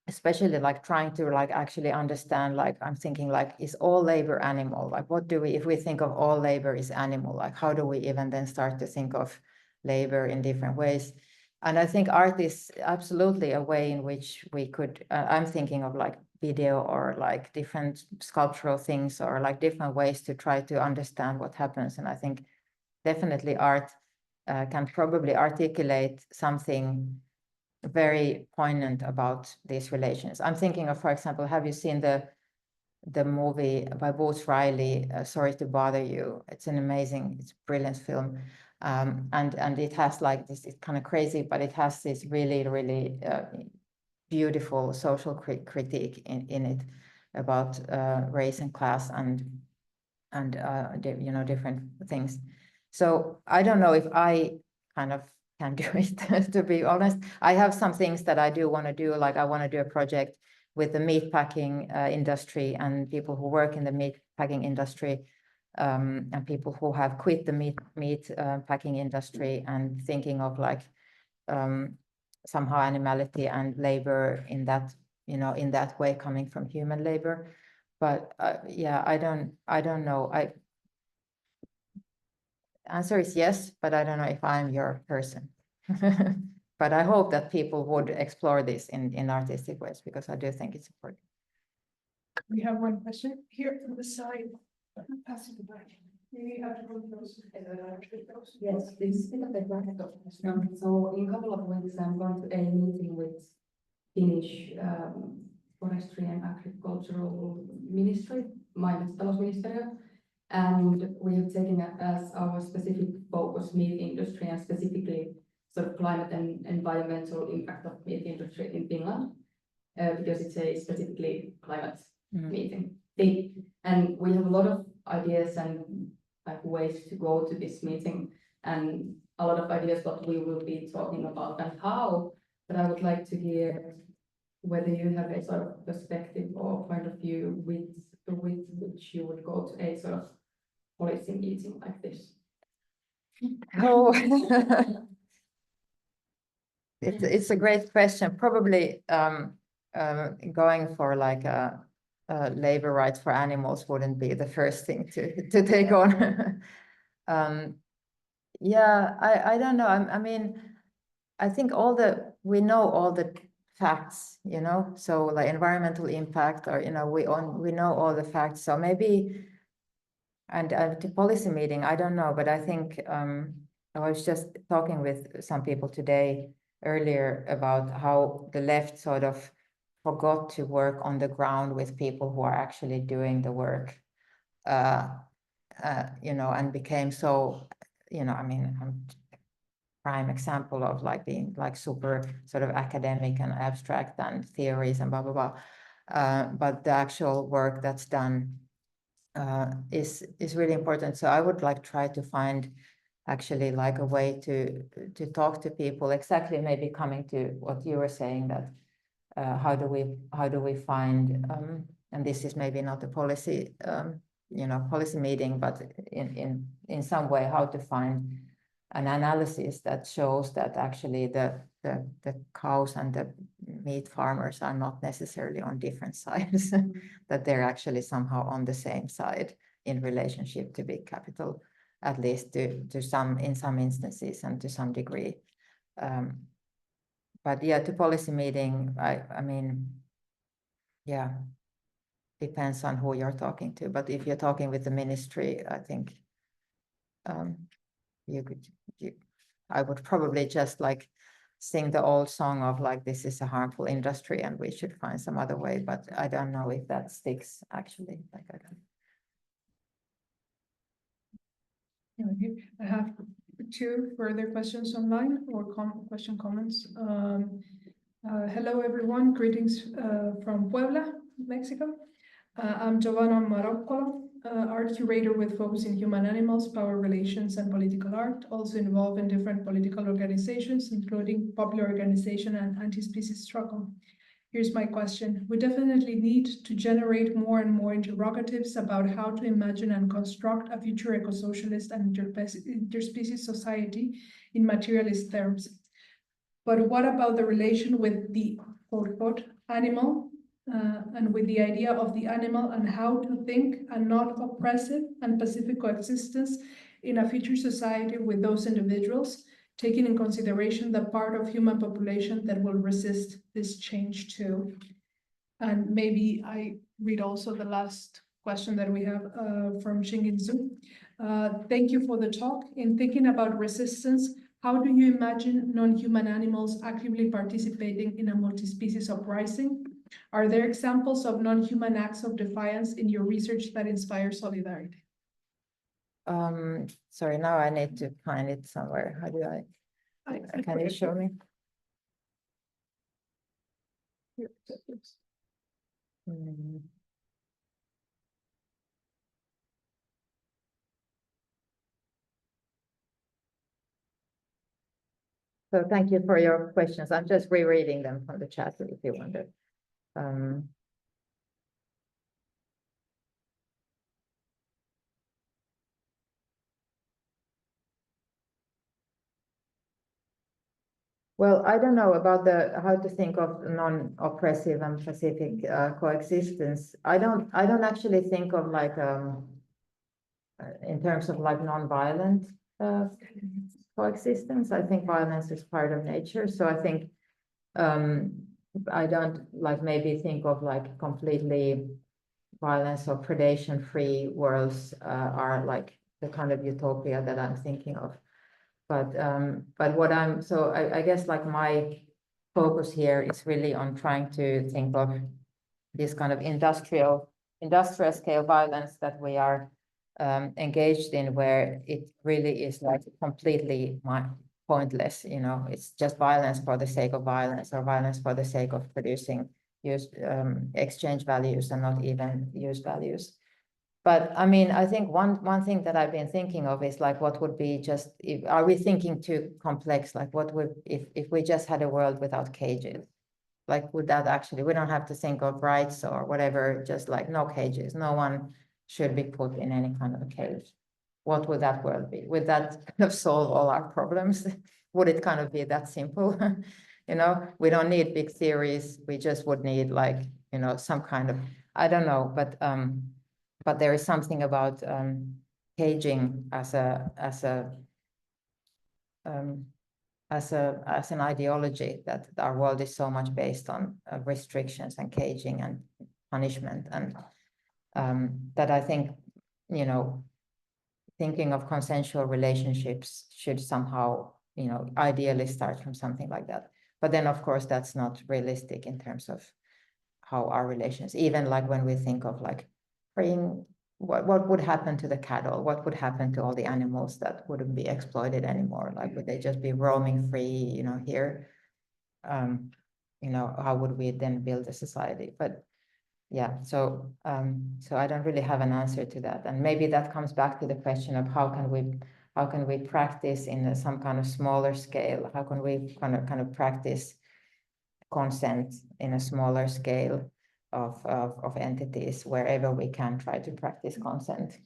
especially like trying to like actually understand, like I'm thinking like, is all labor animal? Like what do we, if we think of all labor is animal, like how do we even then start to think of labor in different ways? And I think art is absolutely a way in which we could, I'm thinking of like video or like different sculptural things, or like different ways to try to understand what happens. And I think definitely art can probably articulate something very poignant about these relations. I'm thinking of, for example, have you seen the movie by Boots Riley, Sorry to Bother You? It's an amazing, it's a brilliant film. And it has like this, it's kind of crazy, but it has this really, really beautiful social critique in it about race and class and you know, different things. So I don't know if I kind of can do it, to be honest. I have some things that I do want to do, like I want to do a project with the meatpacking industry and people who work in the meatpacking industry, and people who have quit the meat packing industry, and thinking of like somehow animality and labor in that, you know, in that way, coming from human labor. But yeah, I don't know. Answer is yes, but I don't know if I'm your person. But I hope that people would explore this in artistic ways, because I do think it's important. We have one question here on the side. Pass it back. You have to go close. Yes, this is a bit of a bracket of question. So in a couple of weeks, I'm going to a meeting with Finnish forestry and agricultural ministry, maa- ja metsätalousministeriö, and we have taken as our specific focus meat industry, and specifically sort of climate and environmental impact of meat industry in Finland, because it's a specifically climate meeting thing. And we have a lot of ideas and like ways to go to this meeting, and a lot of ideas what we will be talking about and how, but I would like to hear whether you have a sort of perspective or point of view with which you would go to a sort of policy meeting like this. Oh, it's a great question. Probably going for like a labor rights for animals wouldn't be the first thing to take on. Yeah, I don't know. I mean, I think we know all the facts, you know, so like environmental impact, or, you know, we know all the facts. So maybe, and to policy meeting, I don't know, but I think I was just talking with some people today earlier about how the left sort of forgot to work on the ground with people who are actually doing the work, you know, and became so, you know, I mean, prime example of like being like super sort of academic and abstract and theories and blah, blah, blah. But the actual work that's done is really important. So I would like try to find actually like a way to talk to people, exactly maybe coming to what you were saying, that how do we find, and this is maybe not a policy, you know, policy meeting, but in some way how to find an analysis that shows that actually the cows and the meat farmers are not necessarily on different sides, that they're actually somehow on the same side in relationship to big capital, at least to some, in some instances and to some degree. But yeah, to policy meeting, I mean, yeah, depends on who you're talking to. But if you're talking with the ministry, I think I would probably just like sing the old song of like, this is a harmful industry and we should find some other way, but I don't know if that sticks actually. Like, I don't. I have two further questions online, or comments. Hello everyone, greetings from Puebla, Mexico. I'm Giovanna Marocco. art curator with focus in human animals, power relations, and political art, also involved in different political organizations, including popular organization and anti-species struggle. Here's my question. We definitely need to generate more and more interrogatives about how to imagine and construct a future eco-socialist and interspecies society in materialist terms. But what about the relation with the quote-unquote animal and with the idea of the animal and how to think a not oppressive and pacific coexistence in a future society with those individuals, taking in consideration the part of human population that will resist this change too. And maybe I read also the last question that we have from Shingin Zhu. Thank you for the talk. In thinking about resistance, how do you imagine non-human animals actively participating in a multi-species uprising? Are there examples of non-human acts of defiance in your research that inspire solidarity? Sorry, now I need to find it somewhere. How do can you show me? So thank you for your questions. I'm just rereading them from the chat if you wonder. Well, I don't know about how to think of non-oppressive and pacific coexistence. I don't actually think of like in terms of like non-violent coexistence. I think violence is part of nature. So I think I don't like maybe think of like completely violence or predation-free worlds are like the kind of utopia that I'm thinking of. But what I guess like my focus here is really on trying to think of this kind of industrial scale violence that we are engaged in, where it really is like completely pointless. You know, it's just violence for the sake of violence, or violence for the sake of producing exchange values and not even use values. But I mean, I think one thing that I've been thinking of is like, what would be just, are we thinking too complex? Like what would, if we just had a world without cages, like would that actually, we don't have to think of rights or whatever, just like no cages, no one should be put in any kind of a cage. What would that world be? Would that kind of solve all our problems? Would it kind of be that simple? You know, we don't need big theories. We just would need like, you know, some kind of, I don't know, but there is something about caging as an ideology, that our world is so much based on restrictions and caging and punishment, and that I think, you know, thinking of consensual relationships should somehow, you know, ideally start from something like that. But then, of course, that's not realistic in terms of how our relations, even like when we think of like freeing, what would happen to the cattle? What would happen to all the animals that wouldn't be exploited anymore? Like, would they just be roaming free, you know, here? You know, how would we then build a society? But yeah, so I don't really have an answer to that. And maybe that comes back to the question of how can we practice in some kind of smaller scale? How can we kind of practice consent in a smaller scale of entities wherever we can try to practice consent,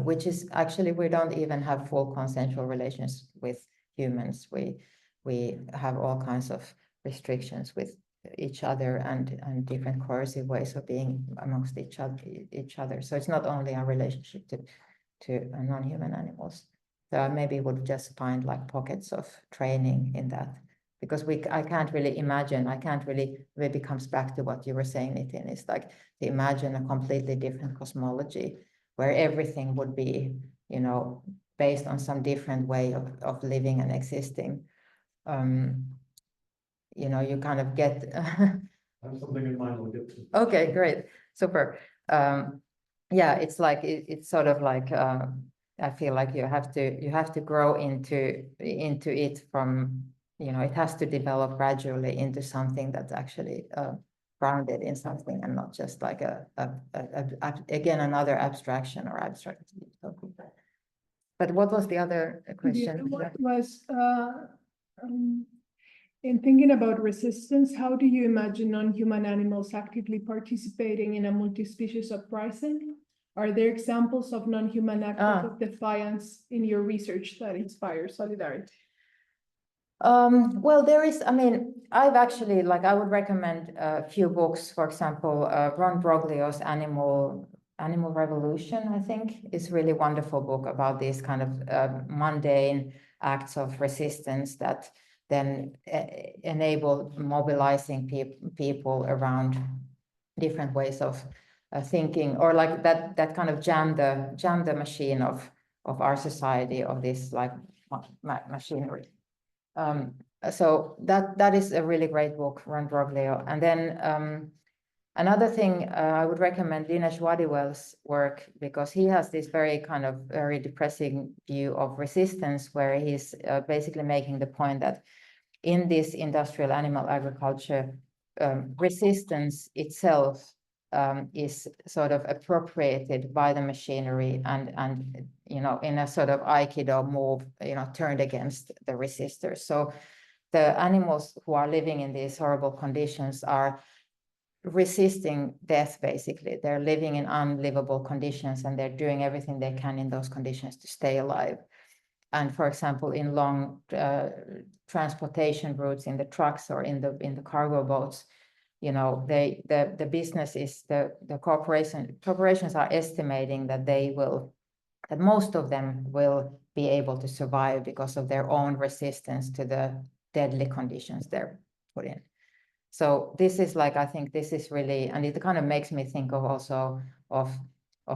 which is actually, we don't even have full consensual relations with humans. We have all kinds of restrictions with each other and different coercive ways of being amongst each other. So it's not only our relationship to non-human animals. So I maybe would just find like pockets of training in that. Because I can't really imagine, maybe comes back to what you were saying, Nitin, is like to imagine a completely different cosmology where everything would be, you know, based on some different way of living and existing. You know, you kind of get. I have something in mind, I'll get to. Okay, great, super. Yeah, it's like it's sort of like I feel like you have to grow into it from. You know, it has to develop gradually into something that's actually grounded in something and not just like again another abstraction or abstract. But what was the other question? What was in thinking about resistance, how do you imagine non-human animals actively participating in a multi-species uprising? Are there examples of non-human acts of defiance in your research that inspire solidarity? Well, there is, I mean, I've actually, like, I would recommend a few books, for example, Ron Broglio's Animal Revolution, I think, is a really wonderful book about these kind of mundane acts of resistance that then enable mobilizing people around different ways of thinking, or like that kind of jam the machine of our society, of this like machinery. So that is a really great book, Ron Broglio. And then another thing, I would recommend Dinesh Wadiwell's work, because he has this very depressing view of resistance, where he's basically making the point that in this industrial animal agriculture, resistance itself is sort of appropriated by the machinery and you know, in a sort of Aikido move, you know, turned against the resistors. So the animals who are living in these horrible conditions are resisting death, basically. They're living in unlivable conditions, and they're doing everything they can in those conditions to stay alive. And for example, in long transportation routes, in the trucks or in the cargo boats, you know, the business is the corporations are estimating that that most of them will be able to survive because of their own resistance to the deadly conditions they're put in. So this is like, I think this is really, and it kind of makes me think of also of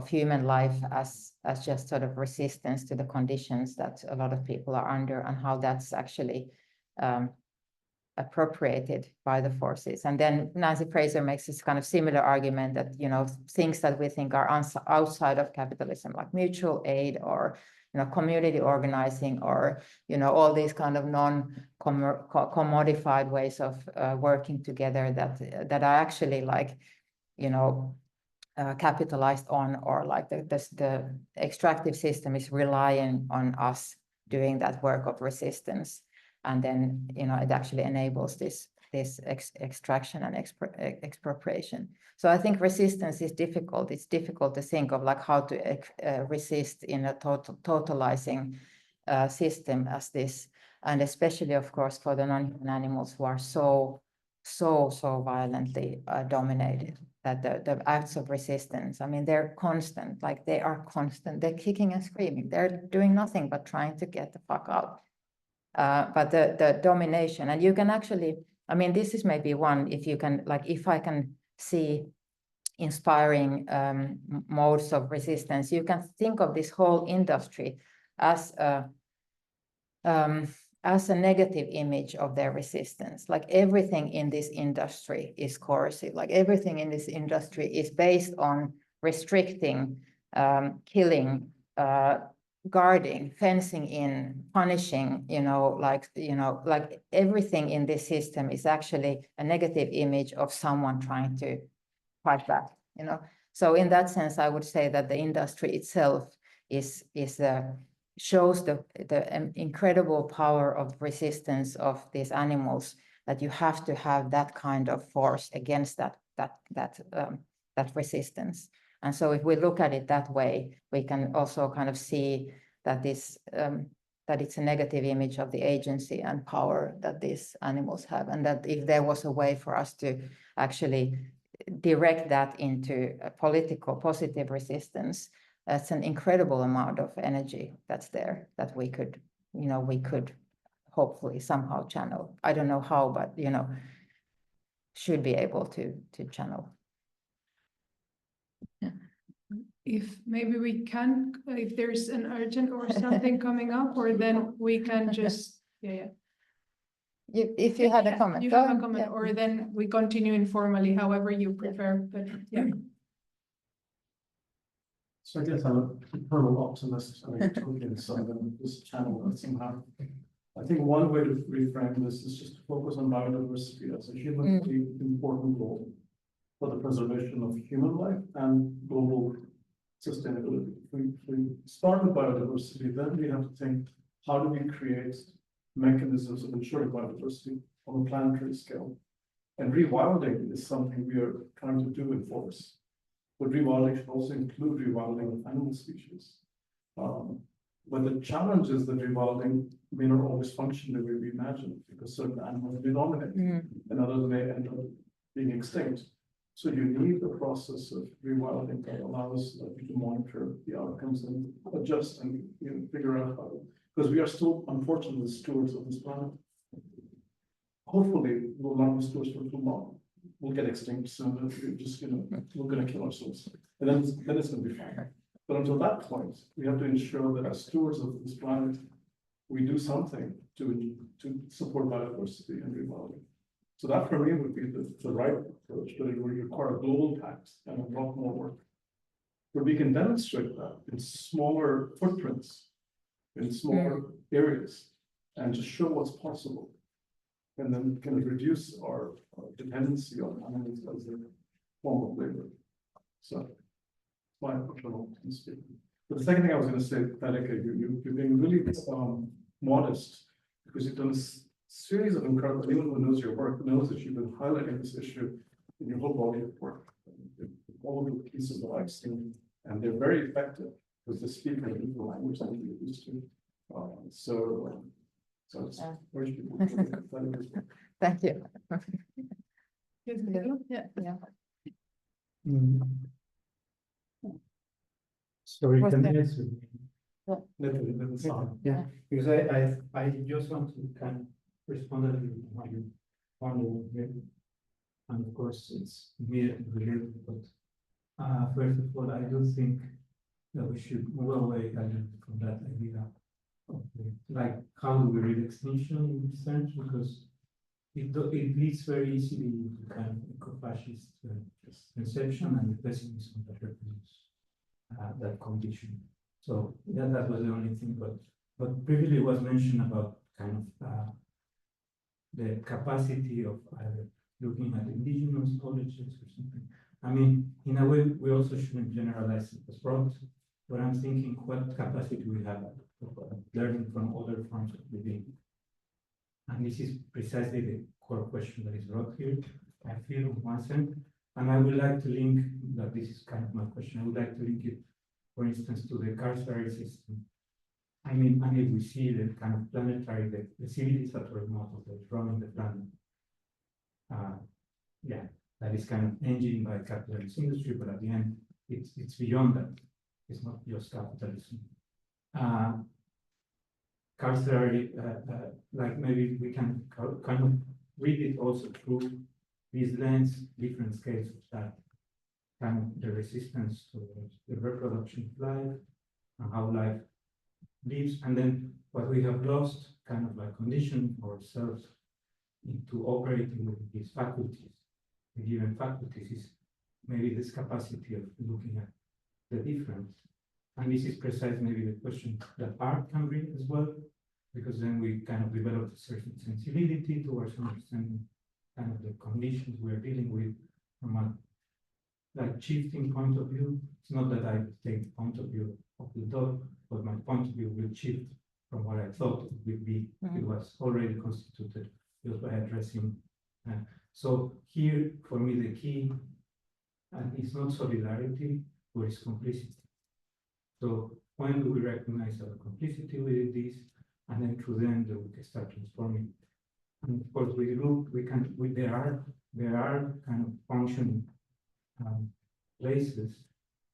human life as just sort of resistance to the conditions that a lot of people are under, and how that's actually appropriated by the forces. And then Nancy Fraser makes this kind of similar argument that, you know, things that we think are outside of capitalism, like mutual aid or, you know, community organizing, or, you know, all these kind of non-commodified ways of working together that are actually like, you know, capitalized on, or like the extractive system is relying on us doing that work of resistance. And then, you know, it actually enables this extraction and expropriation. So I think resistance is difficult. It's difficult to think of like how to resist in a totalizing system as this. And especially, of course, for the non-human animals who are so violently dominated, that the acts of resistance, I mean, they're constant, like they are constant. They're kicking and screaming. They're doing nothing but trying to get the fuck out. But the domination, and you can actually, I mean, this is maybe one, if you can, like, if I can see inspiring modes of resistance, you can think of this whole industry as a negative image of their resistance. Like everything in this industry is coercive. Like everything in this industry is based on restricting, killing, guarding, fencing in, punishing, you know, like everything in this system is actually a negative image of someone trying to fight back, you know. So in that sense, I would say that the industry itself shows the incredible power of resistance of these animals, that you have to have that kind of force against that resistance. And so if we look at it that way, we can also kind of see that that it's a negative image of the agency and power that these animals have. And that if there was a way for us to actually direct that into a political positive resistance, that's an incredible amount of energy that's there that we could hopefully somehow channel. I don't know how, but, you know, should be able to channel. Yeah. If maybe we can, if there's an urgent or something coming up, or then we can just, If you had a comment. You have a comment, or then we continue informally, however you prefer, but yeah. So I guess I'm an eternal optimist. I mean, totally inside this channel that somehow. I think one way to reframe this is just to focus on biodiversity as a hugely important goal. for the preservation of human life and global sustainability. If we start with biodiversity, then we have to think, how do we create mechanisms of ensuring biodiversity on a planetary scale? And rewilding is something we are trying to do in forests. But rewilding should also include rewilding of animal species. But the challenge is that rewilding may not always function the way we imagine, because certain animals may dominate and others may end up being extinct. So you need the process of rewilding that allows you to monitor the outcomes and adjust and figure out how. Because we are still, unfortunately, stewards of this planet. Hopefully, we'll not be stewards for too long. We'll get extinct soon. We're just, we're going to kill ourselves, and then it's going to be fine. But until that point, we have to ensure that as stewards of this planet, we do something to support biodiversity and rewilding. So that for me would be the right approach, but it would require a global pact and a lot more work. But we can demonstrate that in smaller footprints, in smaller areas, and just show what's possible. And then kind of reduce our dependency on animals as a form of labor. So my optional speak. But the second thing I was going to say, Terike, you're being really modest, because you've done a series of incredible, anyone who knows your work knows that you've been highlighting this issue in your whole body of work. All of the pieces that I've seen, and they're very effective because they speak in the language that you're used to. So it's urge people to Thank you. Yeah. Sorry, Was can I there- answer? Yeah, because I just want to kind of respond a little to what you found here. And of course, it's immediately related, but first of all, I do think that we should move away from that idea of like, how do we read extinction in this sense? Because it leads very easily to kind of eco-fascist conception and the pessimism that represents that condition. So yeah, that was the only thing, but previously was mentioned about kind of the capacity of looking at indigenous knowledges or something. I mean, in a way, we also shouldn't generalize it as broad, but I'm thinking what capacity we have of learning from other forms of living. And this is precisely the core question that is brought here, I feel, in one sense. And I would like to link, that this is kind of my question, I would like to link it, for instance, to the carceral system. I mean, and if we see the kind of planetary, the civilizatory model that's running the planet, yeah, that is kind of engineered by capitalist industry, but at the end, it's beyond that. It's not just capitalism. Carcerary, like maybe we can kind of read it also through this lens, different scales of that, kind of the resistance to the reproduction of life and how life lives, and then what we have lost, kind of like conditioning ourselves into operating with these faculties, the given faculties, is maybe this capacity of looking at the difference. And this is precisely maybe the question that art can bring as well, because then we kind of develop a certain sensibility towards understanding kind of the conditions we're dealing with from a like shifting point of view. It's not that I take the point of view of the dog, but my point of view will shift from what I thought it would be. It was already constituted just by addressing. So here, for me, the key is not solidarity, but it's complicity. So when do we recognize our complicity with this, and then through them that we can start transforming? And of course, there are kind of functioning places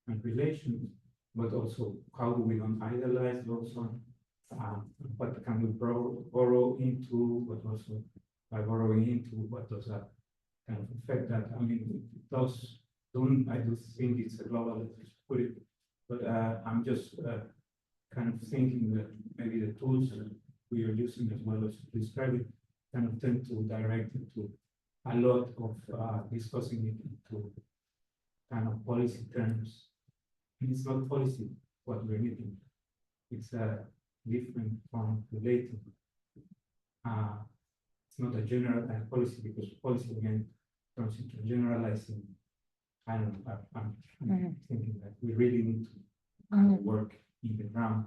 and relations, but also how do we don't idolize those ones? What can we borrow into, but also by borrowing into, what does that kind of affect that? I mean, those don't, I do think it's a global way to put it, but I'm just kind of thinking that maybe the tools that we are using as well as to describe it kind of tend to direct it to a lot of discussing it into kind of policy terms. And it's not policy what we're needing. It's a different form of relating. It's not a general policy, because policy again turns into generalizing I don't know, I'm Mhm. thinking that we really need to work in the ground.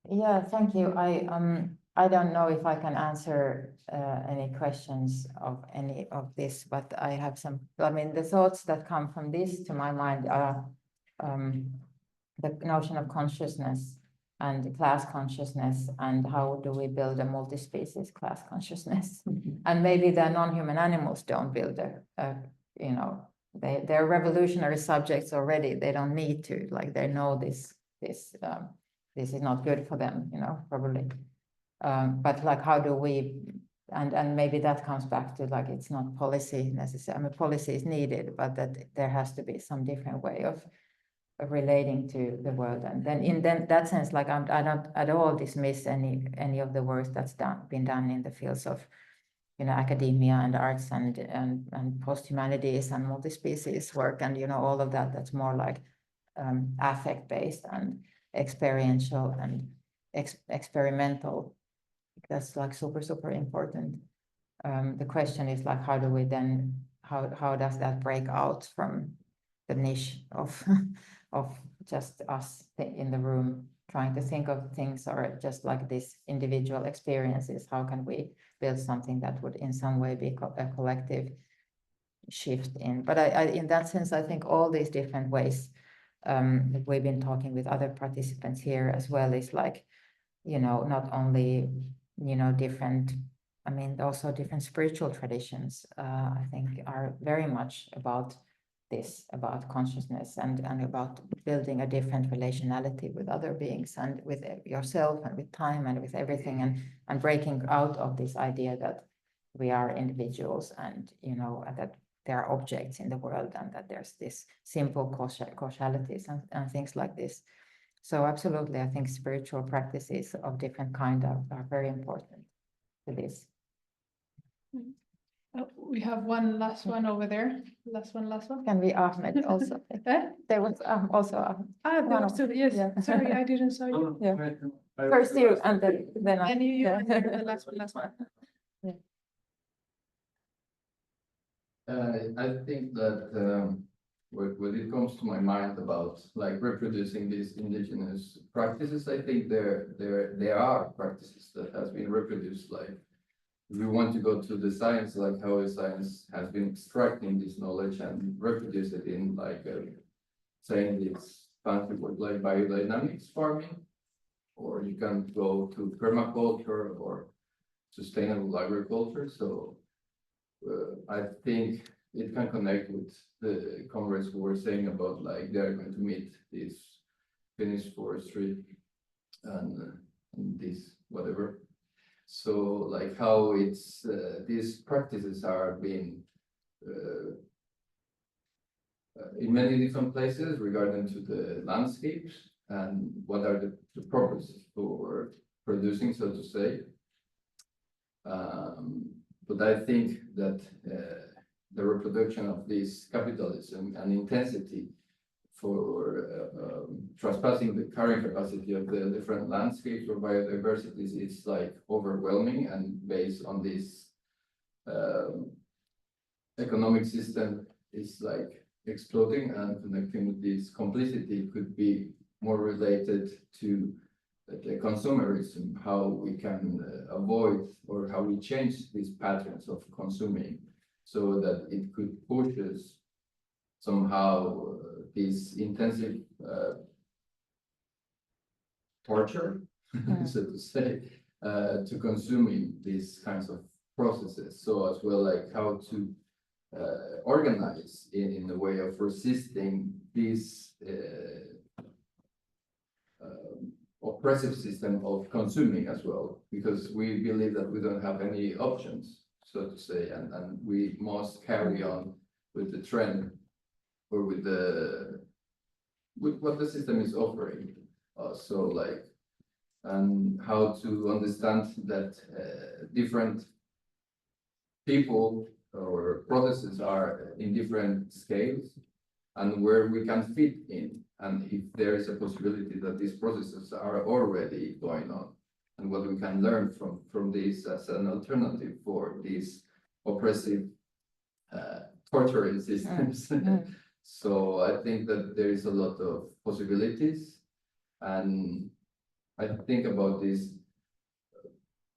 Yeah, thank you. I don't know if I can answer any questions of any of this, but I have some, I mean, the thoughts that come from this to my mind are the notion of consciousness and class consciousness, and how do we build a multi-species class consciousness? And maybe the non-human animals don't build you know, they're revolutionary subjects already. They don't need to, like, they know this is not good for them, you know, probably. But like, how do we, and maybe that comes back to, like, it's not policy necessarily. I mean, policy is needed, but that there has to be some different way of relating to the world. And then in that sense, like, I don't at all dismiss any of the work that's been done in the fields of, you know, academia and arts and posthumanities and multi-species work, and, you know, all of that. That's more like affect based and experiential and experimental. That's like super important. The question is, like, how do we then, how does that break out from the niche of of just us in the room trying to think of things, or just like these individual experiences? How can we build something that would in some way be a collective shift in? But I in that sense, I think all these different ways that we've been talking with other participants here as well is, like, you know, not only, you know, different, I mean, also different spiritual traditions, I think, are very much about this, about consciousness and about building a different relationality with other beings and with yourself and with time and with everything, and breaking out of this idea that we are individuals and, you know, that there are objects in the world and that there's this simple causalities and things like this. So absolutely, I think spiritual practices of different kind are very important to this. Oh, we have one last one over there. Last one. Can we Ahmed also? There was also Ahmed. There One was of- two, yes, yeah. sorry, I didn't saw you. Yeah. First you, and then I. And you, Yeah. and you're the last one. I think that when it comes to my mind about, like, reproducing these indigenous practices, I think there are practices that has been reproduced. Like, if we want to go to the science, like how science has been extracting this knowledge and reproduce it in, like, saying this fancy word like biodynamics farming, or you can go to permaculture or sustainable agriculture. So I think it can connect with the comrades who were saying about, like, they're going to meet this Finnish forestry and this whatever. So, like, how it's these practices are being in many different places regarding to the landscapes and what are the purposes for producing, so to say. But I think that the reproduction of this capitalism and intensity for trespassing the carrying capacity of the different landscapes or biodiversities is, like, overwhelming, and based on this economic system is, like, exploding, and connecting with this complicity could be more related to the consumerism, how we can avoid or how we change these patterns of consuming so that it could push us somehow this intensive torture, so to say, to consuming these kinds of processes. So as well, like, how to organize in a way of resisting this oppressive system of consuming as well, because we believe that we don't have any options, so to say, and we must carry on with the trend or with what the system is offering. So, like, and how to understand that different people or processes are in different scales, and where we can fit in, and if there is a possibility that these processes are already going on, and what we can learn from this as an alternative for this oppressive torturing systems. So I think that there is a lot of possibilities, and I think about this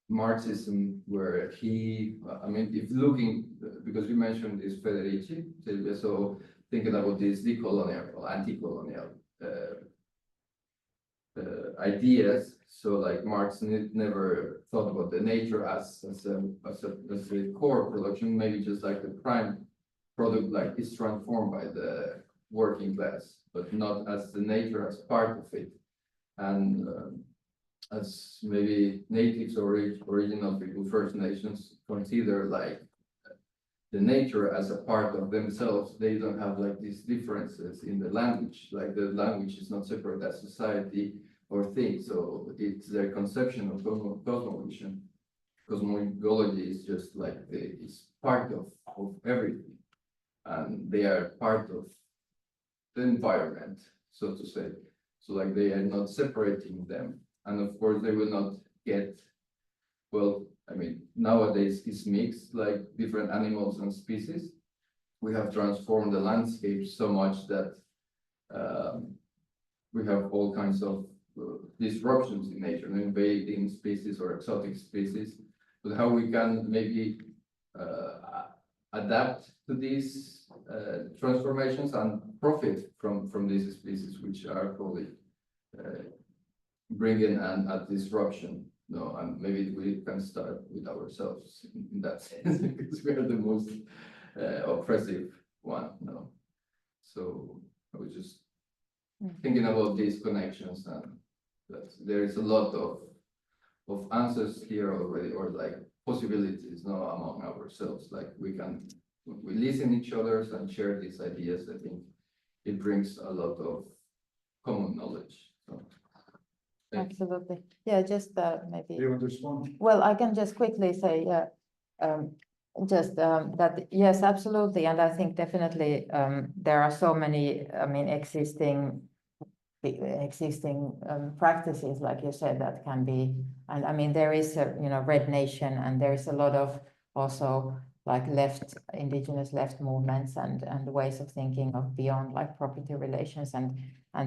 Marxism where I mean, if looking, because you mentioned this Federici, Silvia, so thinking about this decolonial or anti-colonial ideas. So like Marx never thought about the nature as a core production, maybe just like the prime product, like is transformed by the working class, but not as the nature as part of it. And as maybe natives or original people, First Nations consider like the nature as a part of themselves, they don't have like these differences in the language, like the language is not separate as society or thing. So it's their conception of cosmovision. Cosmology is just like it's part of everything, and they are part of the environment, so to say. So like they are not separating them, and of course they will not get, well, I mean, nowadays it's mixed, like different animals and species. We have transformed the landscape so much that we have all kinds of disruptions in nature, invading species or exotic species. But how we can maybe adapt to these transformations and profit from these species, which are probably bringing a disruption. No, and maybe we can start with ourselves in that sense, because we are the most oppressive one. No, so I was just thinking about these connections, and that there is a lot of answers here already, or like possibilities, no, among ourselves. Like we listen each other and share these ideas. I think it brings a lot of common knowledge. So, Absolutely. Yeah, just maybe. Do you want to respond? Well, I can just quickly say, that yes, absolutely, and I think definitely there are so many, I mean, existing practices, like you said, that can be, and I mean, there is a Red Nation, and there is a lot of also like indigenous left movements and ways of thinking of beyond like property relations, and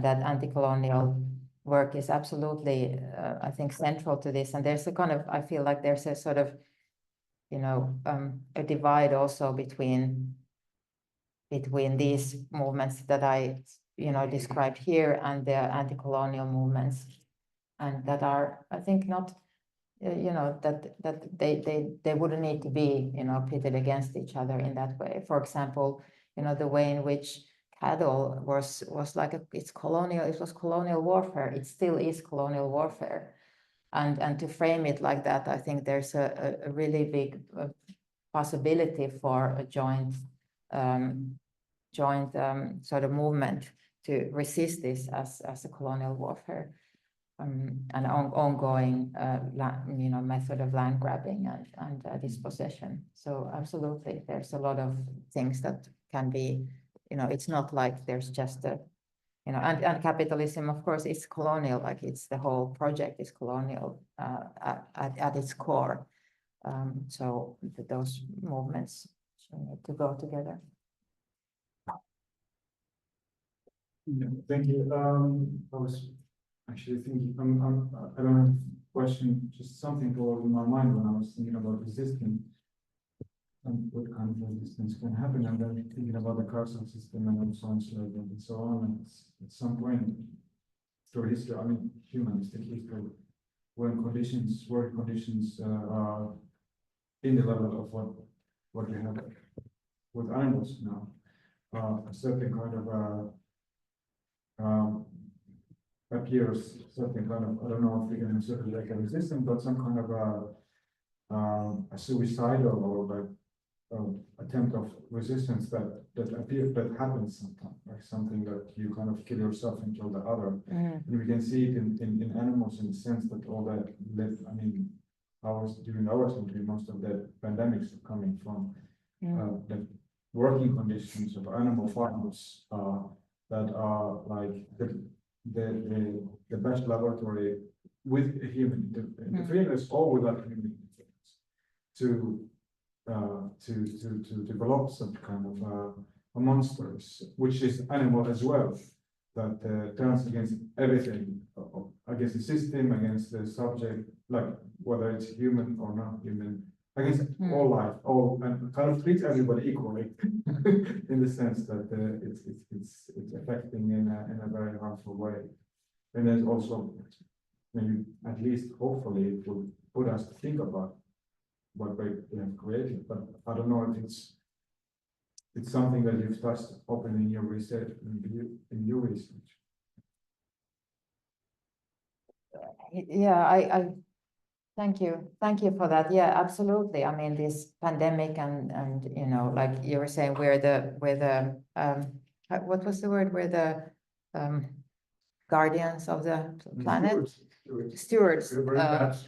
that anti-colonial work is absolutely, I think, central to this. And there's a kind of, I feel like there's a sort of, a divide also between these movements that I, described here and the anti-colonial movements, and that are, I think, not, that they wouldn't need to be, pitted against each other in that way. For example, the way in which cattle was like it was colonial warfare. It still is colonial warfare, and to frame it like that, I think there's a really big possibility for a joint sort of movement to resist this as a colonial warfare, an ongoing method of land grabbing and dispossession. So absolutely, there's a lot of things that can be. It's not like there's just a, and capitalism, of course, is colonial, like it's the whole project is colonial at its core. So those movements need to go together. Yeah, thank you. I was actually thinking, I don't have a question, just something going in my mind when I was thinking about resistance. And what kind of resistance can happen, and then thinking about the causal system and also and so on. And at some point through history, I mean, humanistic history, when work conditions are in the level of what we have with animals now, a certain kind of appears certain kind of, I don't know if we can consider like a resistance, but some kind of a suicidal or attempt of resistance that happens sometimes, like something that you kind of kill yourself and kill the other. And we can see it in animals in the sense that all that live, I mean, during our century, most of the pandemics are coming from the working conditions of animal farms that are like the best laboratory with a human interference or without human interference to to develop some kind of a monsters, which is animal as well, that turns against everything, against the system, against the subject, like whether it's human or not human, against all life, and kind of treats everybody equally, in the sense that it's affecting in a very harmful way. And there's also maybe at least hopefully it will put us to think about what we have created, but I don't know if it's something that you've touched open in your research, in your research. Yeah, I thank you for that. Yeah, absolutely. I mean, this pandemic and you know, like you were saying, we're the what was the word? We're the guardians of the planet. Stewards.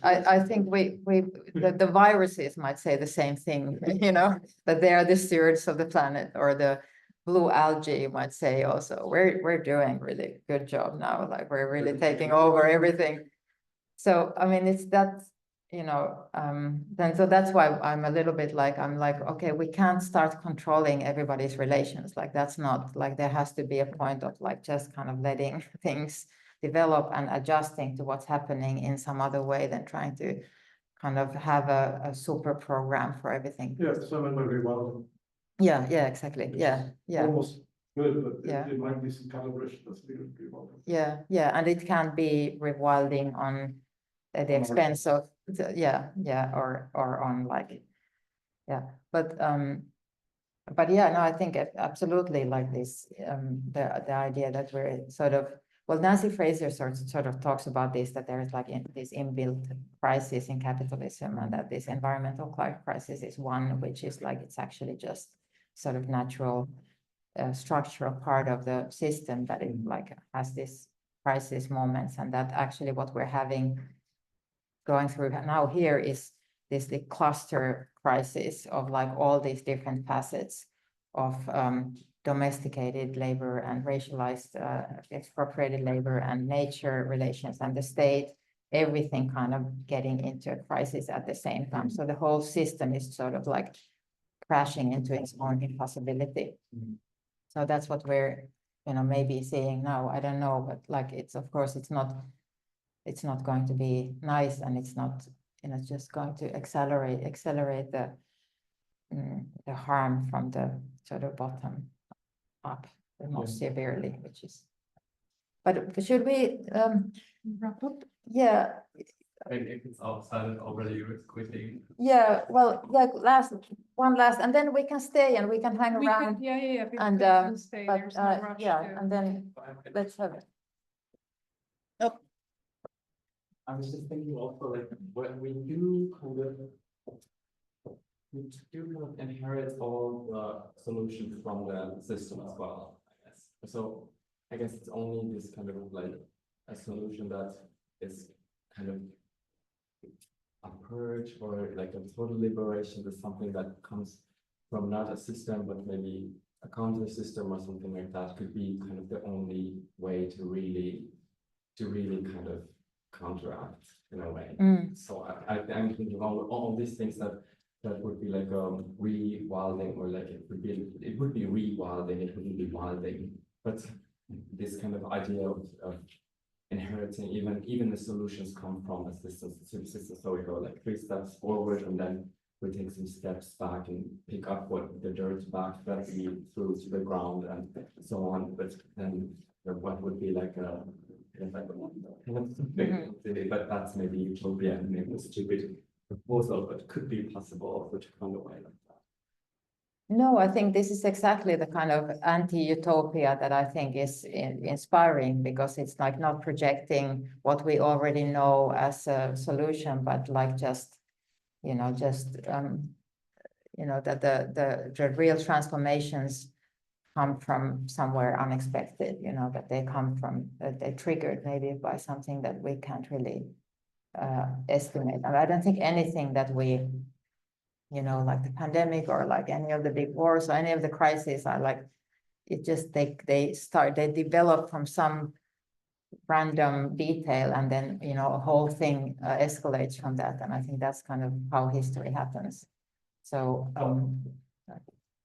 I think the viruses might say the same thing, you know, that they are the stewards of the planet, or the blue algae, you might say also. We're doing really good job now, like we're really taking over everything. So I mean, it's that, you know, then so that's why I'm a little bit like, I'm like, okay, we can't start controlling everybody's relations. Like that's not, like there has to be a point of like just kind of letting things develop and adjusting to what's happening in some other way than trying to kind of have a super program for everything. Yeah, some of them are rewilding. Yeah, exactly. Yeah. Almost good, but Yeah. it might be some calibration that's needed rewilding. Yeah, and it can't be rewilding on at the expense of or on like but yeah, no, I think absolutely, like this the idea that we're sort of, well, Nancy Fraser sort of talks about this, that there is like this inbuilt crisis in capitalism, and that this environmental crisis is one, which is like, it's actually just sort of natural structural part of the system, that it like has this crisis moments, and that actually what we're having going through now here is this the cluster crisis of like all these different facets of domesticated labor and racialized expropriated labor and nature relations and the state, everything kind of getting into a crisis at the same time. So the whole system is sort of like crashing into its own impossibility. So that's what we're, you know, maybe seeing now. I don't know, but like it's, of course, it's not going to be nice, and it's not, you know, just going to accelerate the harm from the sort of bottom up the most severely, which is. But should we wrap up? Yeah. Maybe if it's outside already quitting. Yeah, well, like one last, and then we can stay and we can hang around. Yeah. And Stay. but There's no rush yeah, to- and then let's have it. I was just thinking also, like, when we do kind of inherit all the solutions from the system as well, I guess. So I guess it's only this kind of like a solution that is kind of a purge or like a total liberation, is something that comes from not a system, but maybe a counter system or something like that, could be kind of the only way to really kind of counteract in a way. So I'm thinking all these things that would be like rewilding, or like it would be rewilding, it wouldn't be wilding, but this kind of idea of inheriting, even the solutions come from a system. So we go like 3 steps forward, and then we take some steps back and pick up what the dirt back that we threw to the ground and so on. But then what would be like a but that's maybe utopia, maybe a stupid proposal, but could be possible also to find a way like that. No, I think this is exactly the kind of anti-utopia that I think is inspiring, because it's like not projecting what we already know as a solution, but like just, you know, that the real transformations come from somewhere unexpected, you know, that they come from, they're triggered maybe by something that we can't really estimate. And I don't think anything that we, you know, like the pandemic or like any of the big wars or any of the crises are like, it just, they develop from some random detail, and then, you know, a whole thing escalates from that. And I think that's kind of how history happens. So,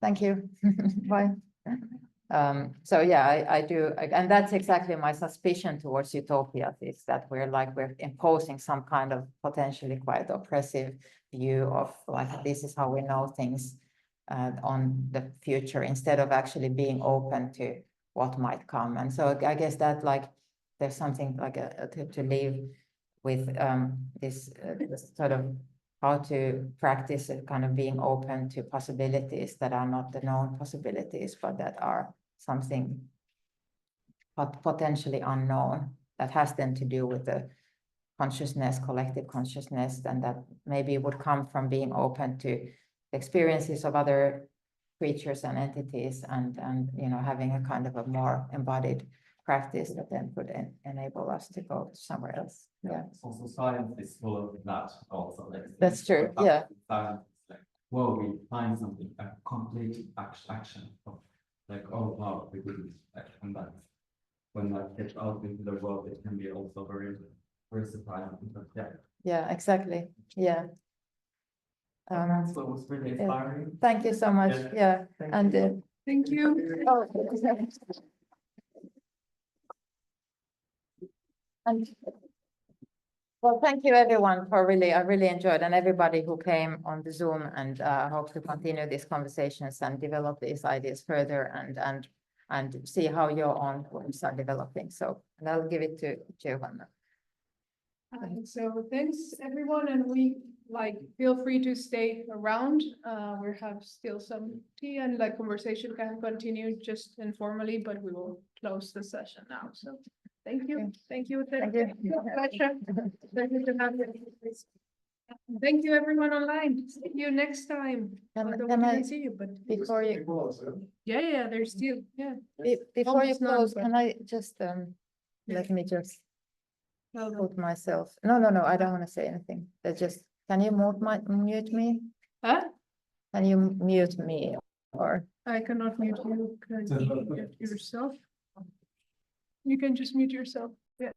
thank you. Bye. So yeah, I do, and that's exactly my suspicion towards utopias, is that we're imposing some kind of potentially quite oppressive view of like, this is how we know things on the future, instead of actually being open to what might come. And so I guess that like, there's something like to leave with this sort of how to practice a kind of being open to possibilities that are not the known possibilities, but that are something potentially unknown, that has then to do with the consciousness, collective consciousness, and that maybe would come from being open to the experiences of other creatures and entities, and you know, having a kind of a more embodied practice that then could enable us to go somewhere else. Yeah. Also, science is full of that also. Like, That's true, yeah. Science is like, well, we find something, a complete action of like, oh wow, we didn't like, and that when that gets out into the world, it can be also very, very surprising. But yeah. Yeah, exactly. Yeah. So it was really inspiring. Thank you so much. Yeah. And Thank you. oh, and well, thank you everyone for I really enjoyed, and everybody who came on the Zoom, and hope to continue these conversations and develop these ideas further, and see how your own works are developing. So, and I'll give it to Giovanna. So thanks everyone, and we feel free to stay around. We have still some tea, and conversation can continue just informally, but we will close the session now. So thank you. Thank you. Thank you. Pleasure. Pleasure to have you. Thank you everyone online. See you next time. Although we didn't see you, but Before you, yeah, there's still, yeah. before you Almost none, close, but- can I just let me just Well, put myself, no, I don't want to say anything. Just, can you mute me? Huh? Can you mute me, or? I cannot mute you. Can you mute yourself? You can just mute yourself. Yeah.